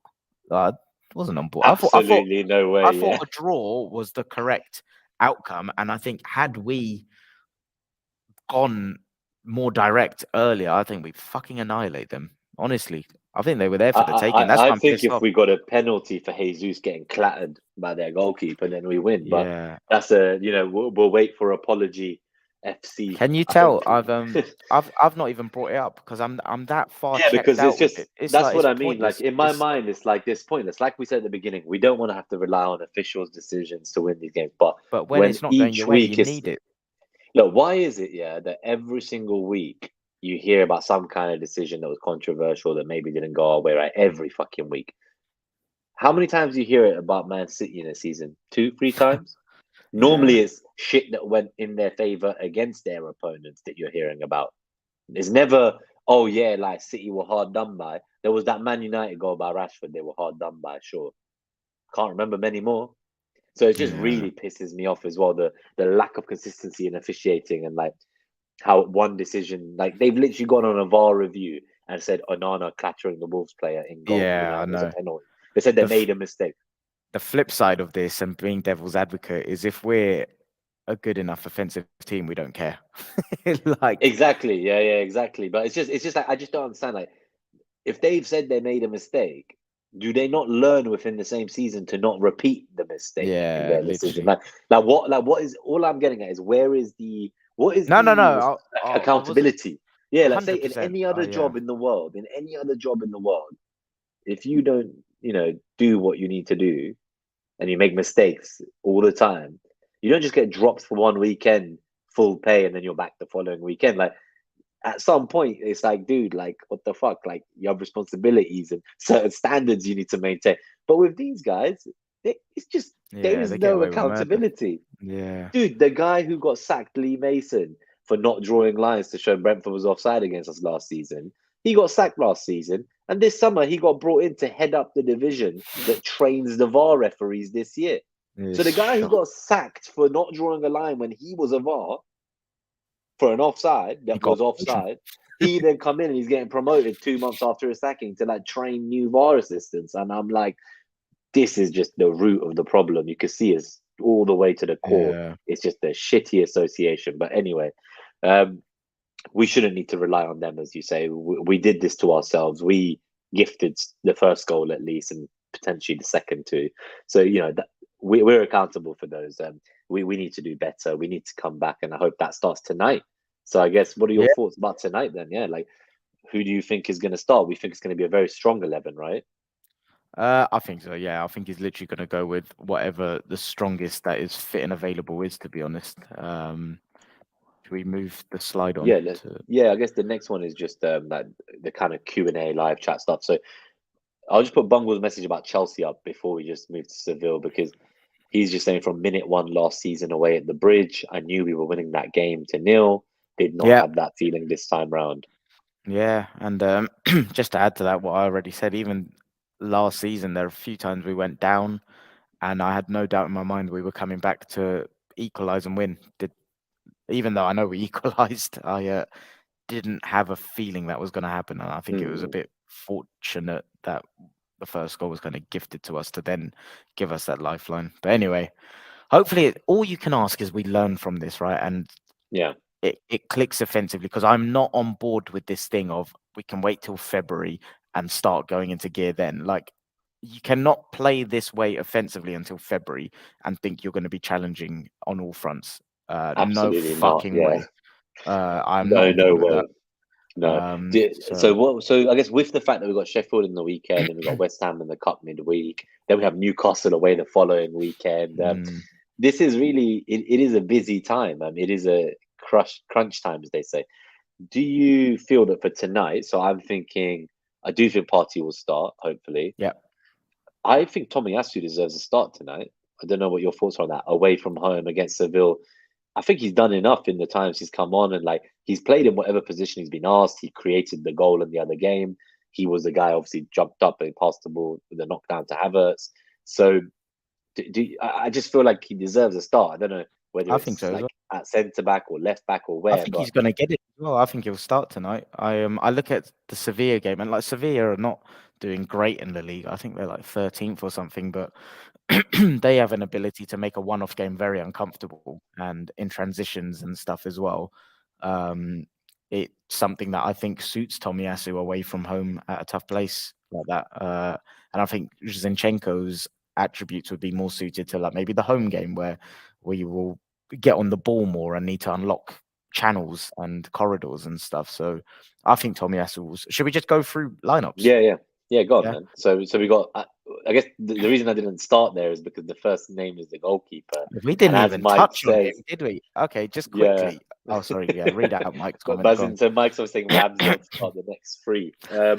I wasn't on board. Absolutely no I way, thought yeah. a draw was the correct outcome, and I think had we gone more direct earlier, I think we fucking annihilate them. Honestly, I think they were there I, for the taking. That's I why I I'm think pissed if off. we got a penalty for Jesus getting clattered by their goalkeeper, then we win. But Yeah. that's we'll wait for apology FC. Can you tell Hopefully. I've not even brought it up because I'm that far Yeah, checked because it's out with just it. It's that's like what it's I mean. Like pointless. in my mind, it's like this pointless. Like we said at the beginning, we don't want to have to rely on officials' decisions to win these games. But But when when it's not going each your way, you week is need it. look, why is it, yeah, that every single week you hear about some kind of decision that was controversial that maybe didn't go our way, right? Every fucking week. How many times do you hear it about Man City in a season? 2, 3 times? Normally Yeah. it's shit that went in their favor against their opponents that you're hearing about. It's never, oh yeah, like City were hard done by. There was that Man United goal by Rashford, they were hard done by, sure. Can't remember many more. So it just Yeah. really pisses me off as well, the lack of consistency in officiating and like how one decision, like they've literally gone on a VAR review and said Onana clattering the Wolves player in goal, Yeah, I and it was a know. penalty. They said they The f- made a mistake. the flip side of this, and being devil's advocate, is if we're a good enough offensive team, we don't care. Like, Exactly. Yeah, exactly. But it's just like I just don't understand. Like, if they've said they made a mistake, do they not learn within the same season to not repeat the mistake in yeah, their decision? literally. Like what is all I'm getting at is what is No, no, the no. I wasn't accountability? Yeah, like say in 100%. any other job in the world, if you don't, do what you need to do and you make mistakes all the time, you don't just get dropped for one weekend, full pay, and then you're back the following weekend. Like at some point, it's like, dude, like what the fuck? Like you have responsibilities and certain standards you need to maintain. But with these guys, it's just there Yeah, is they get no away with murder. accountability. Yeah. Dude, the guy who got sacked, Lee Mason, for not drawing lines to show Brentford was offside against us last season, he got sacked last season. And this summer, he got brought in to head up the division that trains the VAR referees this year. So It's the guy who shock. got sacked for not drawing a line when he was a VAR for an offside He that got was promotion. offside, he then come in and he's getting promoted 2 months after his sacking to like train new VAR assistants. And I'm like, this is just the root of the problem. You can see it's all the way to the core. Yeah. It's just a shitty association. But anyway, um, we shouldn't need to rely on them, as you say. We did this to ourselves. We gifted the first goal at least, and potentially the second too. So we're accountable for those. We need to do better. We need to come back, and I hope that starts tonight. So I guess, what are your Yeah. thoughts about tonight then? Yeah, like who do you think is going to start? We think it's going to be a very strong 11, right? I think so. Yeah, I think he's literally going to go with whatever the strongest that is fit and available is. To be honest, should we move the slide on Yeah, to? yeah. I guess the next one is just like the kind of Q&A live chat stuff. So I'll just put Bungle's message about Chelsea up before we just move to Seville, because he's just saying from minute one last season away at the Bridge, I knew we were winning that game to nil. Did not Yeah, have that feeling this time round. yeah, and just to add to that, what I already said, even last season, there are a few times we went down, and I had no doubt in my mind we were coming back to equalize and win. Even though I know we equalized, I didn't have a feeling that was going to happen, and I think it was a Mm, bit fortunate that the first goal was kind of gifted to us to then give us that lifeline. But anyway, hopefully, all you can ask is we learn from this, right? And yeah, it clicks offensively, because I'm not on board with this thing of we can wait till February and start going into gear then. Like, you cannot play this way offensively until February and think you're going to be challenging on all fronts. No absolutely not. fucking Yeah, way. I'm not no, on no board with that. way. No. So So what? So I guess with the fact that we've got Sheffield in the weekend and we've got West Ham in the cup midweek, then we have Newcastle away the following weekend. mm, This is really it is a busy time. It is a crunch time, as they say. Do you feel that for tonight? So I'm thinking, I do think Party will start. Hopefully, yeah, I think Tomiyasu deserves a start tonight. I don't know what your thoughts are on that. Away from home against Seville, I think he's done enough in the times he's come on, and like he's played in whatever position he's been asked. He created the goal in the other game. He was the guy, obviously jumped up and passed the ball with the knockdown to Havertz. So I just feel like he deserves a start. I don't know whether I think it's so as well. like at centre back or left back or I where, think but he's going to get it as well. I think he'll start tonight. I look at the Sevilla game, and like Sevilla are not doing great in the league. I think they're like 13th or something, but they have an ability to make a one-off game very uncomfortable, and in transitions and stuff as well. Um, it's something that I think suits Tomiyasu away from home at a tough place like that. And I think Zinchenko's attributes would be more suited to like maybe the home game, where we will get on the ball more and need to unlock channels and corridors and stuff. So I think Tomiyasu will. Should we just go through lineups? yeah. Go on, Yeah. man. So we got. I guess the reason I didn't start there is because the first name is the goalkeeper, We and didn't as even Mike touch on him, says, did we? Okay, just yeah. quickly. Oh, sorry. Yeah, read out Mike's But comment. Go Bazin, on. so Mike's was saying Ramsdale to start the next three. So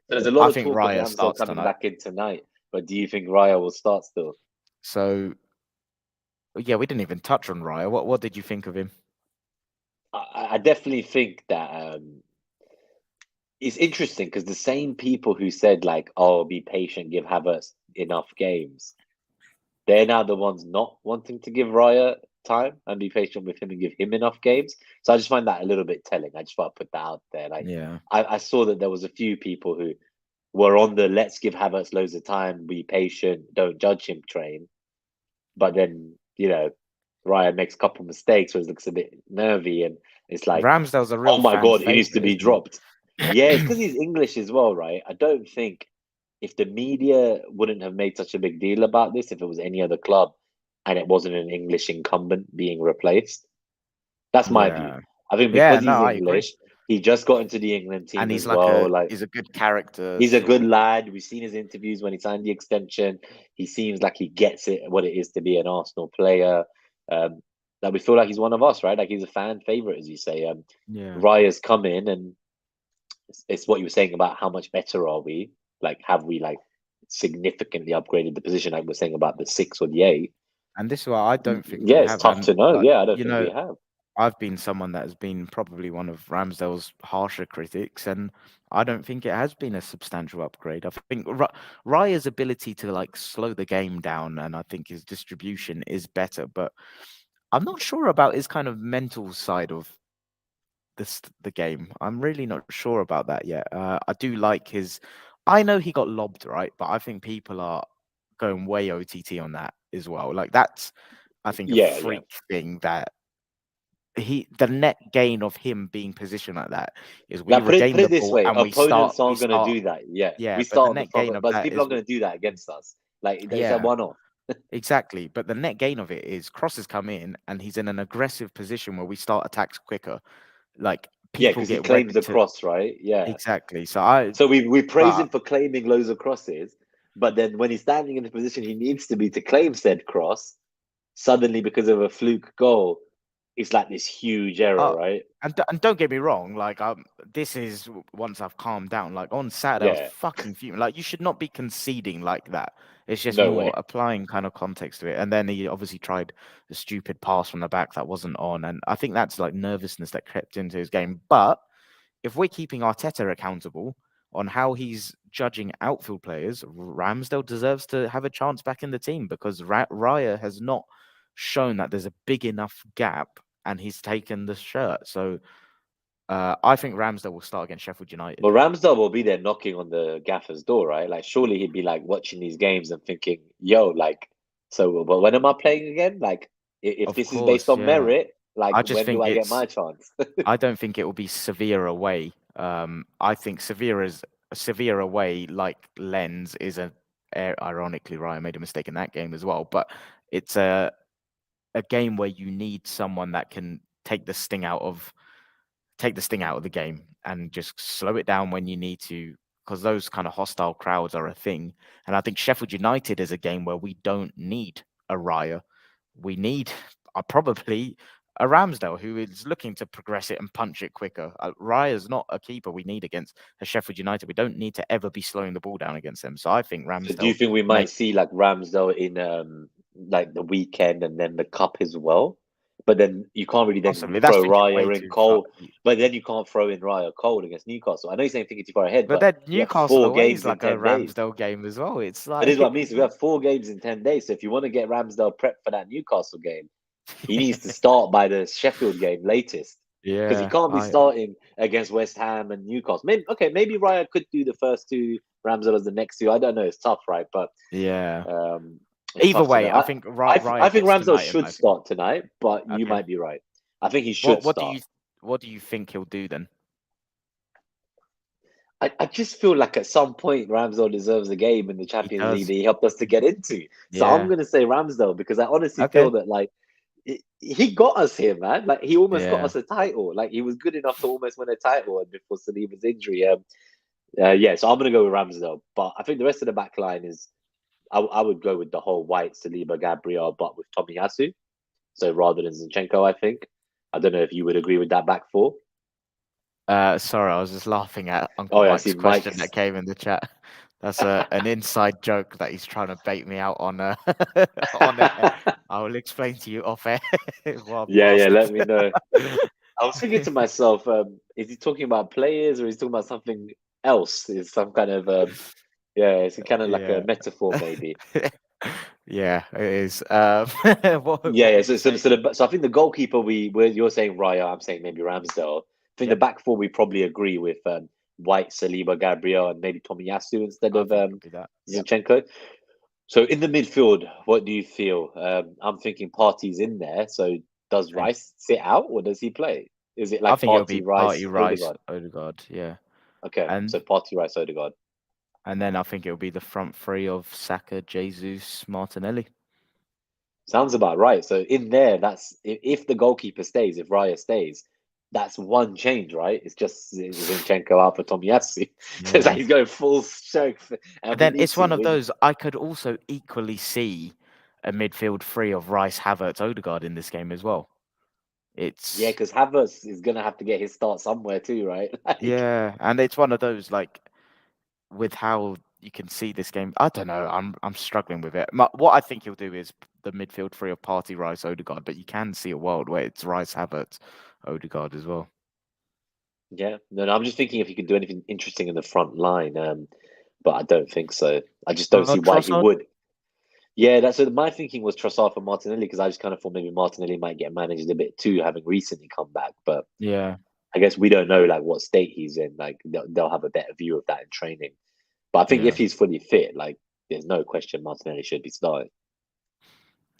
there's a lot I of think talk of Raya Ramsdale starts coming tonight. back in tonight, but do you think Raya will start still? So yeah, we didn't even touch on Raya. What did you think of him? I definitely think that it's interesting because the same people who said like, "Oh, be patient, give Havertz enough games," they're now the ones not wanting to give Raya time and be patient with him and give him enough games. So I just find that a little bit telling. I just want to put that out there. Like Yeah. I saw that there was a few people who were on the let's give Havertz loads of time, be patient, don't judge him train. But then, Raya makes a couple mistakes where he looks a bit nervy, and it's like, Ramsdale's a real oh my fan God, he needs to favorite, be isn't dropped. Yeah, it's he? because he's English as well, right? I don't think if the media wouldn't have made such a big deal about this if it was any other club and it wasn't an English incumbent being replaced. That's my view. Yeah. I think Yeah, because no, he's I agree. English, he just got into the England team And as well. Like, he's a good character, he's a sort good of. lad. We've seen his interviews when he signed the extension. He seems like he gets it, what it is to be an Arsenal player. That we feel like he's one of us, right? Like he's a fan favorite, as you say. Yeah. Raya's come in, and it's what you were saying about how much better are we? Like, have we like significantly upgraded the position? Like we're saying about the 6 or the 8. And this is why I don't think Yeah, we it's have. tough And to know. like, Yeah, I don't think we have. I've been someone that has been probably one of Ramsdale's harsher critics, and I don't think it has been a substantial upgrade. I think Raya's ability to like slow the game down, and I think his distribution is better, but I'm not sure about his kind of mental side of the game. I'm really not sure about that yet. I do like his. I know he got lobbed, right, but I think people are going way OTT on that as well. Like that's, I think, a Yeah, yeah. freak thing that the net gain of him being positioned like that is we Like put regain it the this ball way: and opponents aren't going to do that. Yeah, yeah, we but the start on the net gain front, of but that people is are going to do that against us. Like it's a yeah, one-off. exactly. But the net gain of it is crosses come in and he's in an aggressive position where we start attacks quicker. Like Yeah, people because he get claims ready the to cross, right? Yeah. exactly. So So we praise but him for claiming loads of crosses, but then when he's standing in the position he needs to be to claim said cross, suddenly because of a fluke goal, it's like this huge error, Uh, right? and don't get me wrong, like this is once I've calmed down. Like on Saturday, I was Yeah, fucking fuming. Like you should not be conceding like that. It's just no more way. applying kind of context to it. And then he obviously tried a stupid pass from the back that wasn't on, and I think that's like nervousness that crept into his game. But if we're keeping Arteta accountable on how he's judging outfield players, Ramsdale deserves to have a chance back in the team because Raya has not shown that there's a big enough gap and he's taken the shirt. So I think Ramsdale will start against Sheffield United. But Ramsdale will be there knocking on the gaffer's door, right? Like, surely he'd be like watching these games and thinking, "Yo, like, so well, when am I playing again? Like, if Of this is based course, on yeah. merit, like, I just when do think I get my chance?" I don't think it will be Sevilla away. I think Sevilla away, like Lens, is ironically right. I made a mistake in that game as well, but it's a game where you need someone that can take the sting out of the game and just slow it down when you need to, because those kind of hostile crowds are a thing. And I think Sheffield United is a game where we don't need a Raya. We need probably a Ramsdale who is looking to progress it and punch it quicker. Raya's not a keeper we need against a Sheffield United. We don't need to ever be slowing the ball down against them. So I think So, do you Ramsdale think we may might see like Ramsdale in like the weekend and then the cup as well? But then you can't really then possibly. That's throw thinking way Raya in too far. Cole. But then you can't throw in Raya Cole against Newcastle. I know you're saying thinking too far ahead, But but then we have Newcastle 4 away is games in like a 10 days. Ramsdale game as well. It's But this is like what I mean. So we have 4 games in 10 days. So if you want to get Ramsdale prepped for that Newcastle game, he needs to start by the Sheffield game latest because he yeah, can't be starting against West Ham and Newcastle. Maybe Raya could do the first 2, Ramsdale as the next 2. I don't know. It's tough, right? But yeah. it's Either tough to way, know. I think I Raya think gets Ramsdale tonight in should my opinion. start tonight, but you Okay. might be right. I think he should start. What do you think he'll do then? I just feel like at some point Ramsdale deserves a game in the He Champions League does. that he helped us to get into. So I'm Yeah. going to say Ramsdale because I honestly Okay. feel that like he got us here, man. Like he almost got Yeah. us a title. Like he was good enough to almost win a title and before Saliba's injury. Yeah, so I'm going to go with Ramsdale. But I think the rest of the back line is I would go with the whole White, Saliba, Gabriel, but with Tomiyasu. So rather than Zinchenko, I think. I don't know if you would agree with that back four. Sorry, I was just laughing at Uncle Oh, yeah, I Mike's see question Mike's. that came in the chat. That's an inside joke that he's trying to bait me out on on air. I will explain to you off air. Yeah, let me know. I was thinking to myself, is he talking about players or is he talking about something else? Is some kind of it's kind of like a Yeah. metaphor, maybe. Yeah, it is. What Yeah. did So, you so, say? so, the, so I think the goalkeeper you're saying Raya, I'm saying maybe Ramsdale. I think Yep. the back four we probably agree with White, Saliba, Gabriel, and maybe Tomiyasu instead I of think it'll be that. Yep. Zinchenko. So in the midfield, what do you feel? I'm thinking Partey's in there. So does Same. Rice sit out or does he play? Is it I like think it'll be Partey, Rice, Party Rice, Odegaard? Odegaard, yeah. Okay, And so Partey, Rice, Odegaard. then I think it'll be the front three of Saka, Jesus, Martinelli. Sounds about right. So in there, that's if the goalkeeper stays, if Raya stays, that's one change, right? It's just Zinchenko out for Tomiyasu. So it's like Yeah. he's going full strength, and But we then need it's to one of win. those I could also equally see a midfield three of Rice, Havertz, Odegaard in this game as well. Yeah, It's because Havertz is gonna have to get his start somewhere too, right? yeah, and it's one of those like with how you can see this game. I don't know. I'm struggling with it. What I think he'll do is the midfield three of Party, Rice, Odegaard, but you can see a world where it's Rice, Havertz, Odegaard as well. Yeah, no, I'm just thinking if he could do anything interesting in the front line, but I don't think so. I just don't see why he Trossard? would. Yeah, that's so my thinking was Trossard for Martinelli because I just kind of thought maybe Martinelli might get managed a bit too, having recently come back. But Yeah. I guess we don't know like what state he's in. Like they'll have a better view of that in training. But I think Yeah. if he's fully fit, like there's no question Martinelli should be starting.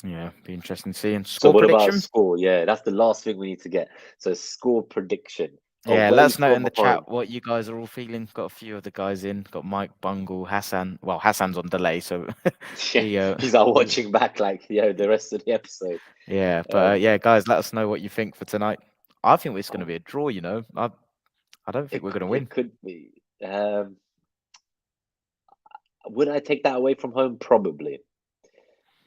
Yeah. Be interesting to see. And So score what about prediction? score? Yeah, that's the last thing we need to get. So score prediction Yeah, let away us know in from the home. chat what you guys are all feeling. Got a few of the guys in. Got Mike, Bungle, Hassan. Well, Hassan's on delay, so Yeah, he's like watching back like the rest of the episode. yeah. But yeah, guys, let us know what you think for tonight. I think it's going to Oh, be a draw. I don't think we're going to win. it could be. Would I take that away from home? Probably.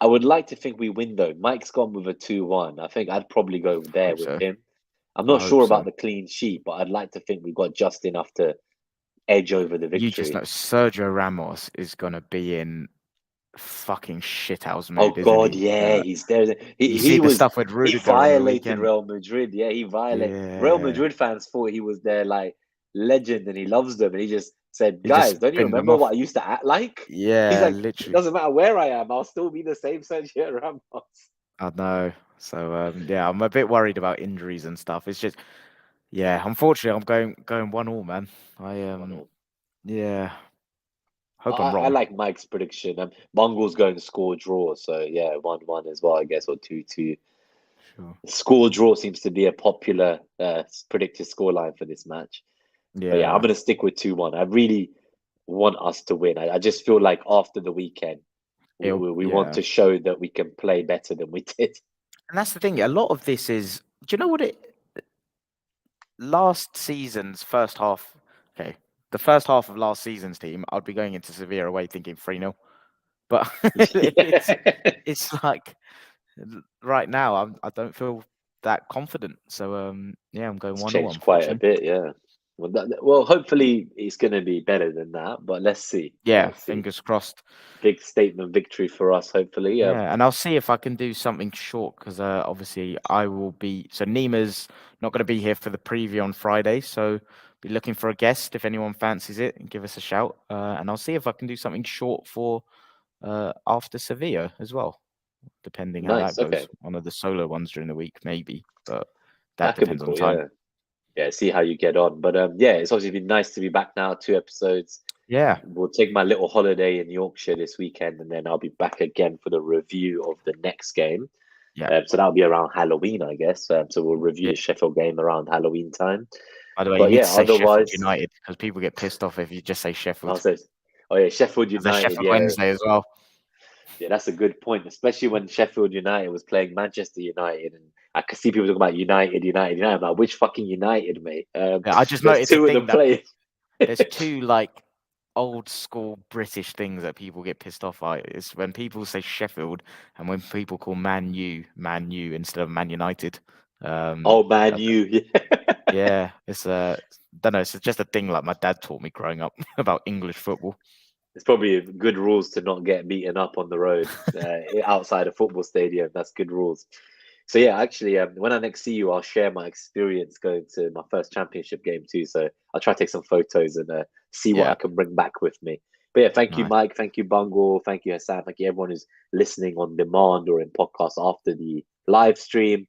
I would like to think we win though. Mike's gone with a 2-1. I think I'd probably go there Hope with so. him. I'm I not hope sure about so. the clean sheet, but I'd like to think we got just enough to edge over the You just victory. know Sergio Ramos is going to be in fucking shithouse Oh mood, isn't God, he? yeah, he's there. You see the stuff with He Rudiger on the violated weekend. Real Madrid. Yeah, he violated Real Yeah. Madrid fans thought he was their like legend and he loves them. And he just said, He just guys, don't you binned them remember off. what I used to act like? He's Yeah, like, it literally. doesn't matter where I am, I'll still be the same Sergio Ramos. I know. So yeah, I'm a bit worried about injuries and stuff. It's just yeah, unfortunately I'm going 1-1, man. I 1-1. yeah. Hope I'm I wrong. like Mike's prediction. Mongols going to score draw, so yeah, 1-1 as well, I guess, or 2-2. Sure. Score draw seems to be a popular predicted scoreline for this match. But yeah, I'm Yeah. going to stick with 2-1. I really want us to win. I just feel like after the weekend, we want Yeah. to show that we can play better than we did. And that's the thing. A lot of this is do you know what it last season's first half okay. The first half of last season's team, I'd be going into Sevilla away thinking 3-0. But it's like right now I don't feel that confident. So yeah, I'm going It's 1-0 changed quite a unfortunately. bit, yeah. Well, hopefully it's going to be better than that, but let's see. Yeah, Let's see. fingers crossed. Big statement victory for us, hopefully. Yeah, and I'll see if I can do something short because obviously I will be. So Nima's not going to be here for the preview on Friday, so be looking for a guest if anyone fancies it. And give us a shout, and I'll see if I can do something short for after Sevilla as well, depending how that Nice. Okay, goes. One of the solo ones during the week, maybe, but that that could be depends on cool. time. Yeah, yeah. See how you get on. But yeah, it's obviously been nice to be back now. 2 episodes. Yeah, We'll take my little holiday in Yorkshire this weekend, and then I'll be back again for the review of the next game. yeah, So that'll be around Halloween, I guess. So we'll review yeah. the Sheffield game around Halloween time. By the way, you But need to yeah, say Sheffield otherwise, United because people get pissed off if you just say I'll Sheffield. say, oh yeah, Sheffield Because there's United. Sheffield Yeah, Wednesday as well. yeah, that's a good point. Especially when Sheffield United was playing Manchester United, and I could see people talking about United. I'm like, which fucking United, mate? Yeah, I just There's noticed a two of the thing that players. there's two like old school British things that people get pissed off by. It's when people say Sheffield and when people call Man U instead of Man United. Oh man, I you. yeah, it's don't know. It's just a thing like my dad taught me growing up about English football. It's probably good rules to not get beaten up on the road outside a football stadium. That's good rules. So yeah, actually, when I next see you, I'll share my experience going to my first championship game too. So I'll try to take some photos and see what I Yeah, can bring back with me. But yeah, thank you, nice. Mike. Thank you, Bungle. Thank you, Hassan. Thank you, everyone who's listening on demand or in podcast after the live stream.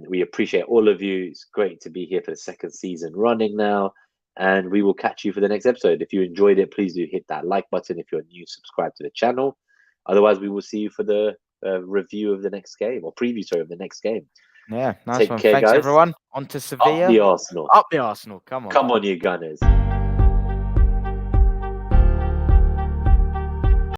We appreciate all of you. It's great to be here for the second season running now. And we will catch you for the next episode. If you enjoyed it, please do hit that like button. If you're new, subscribe to the channel. Otherwise, we will see you for the review of the next game, or preview, sorry, of the next game. Yeah, nice Take one. care, Thanks, guys. everyone. On to Sevilla. Up the Arsenal. Up the Arsenal. Come on. Come on, you Gunners.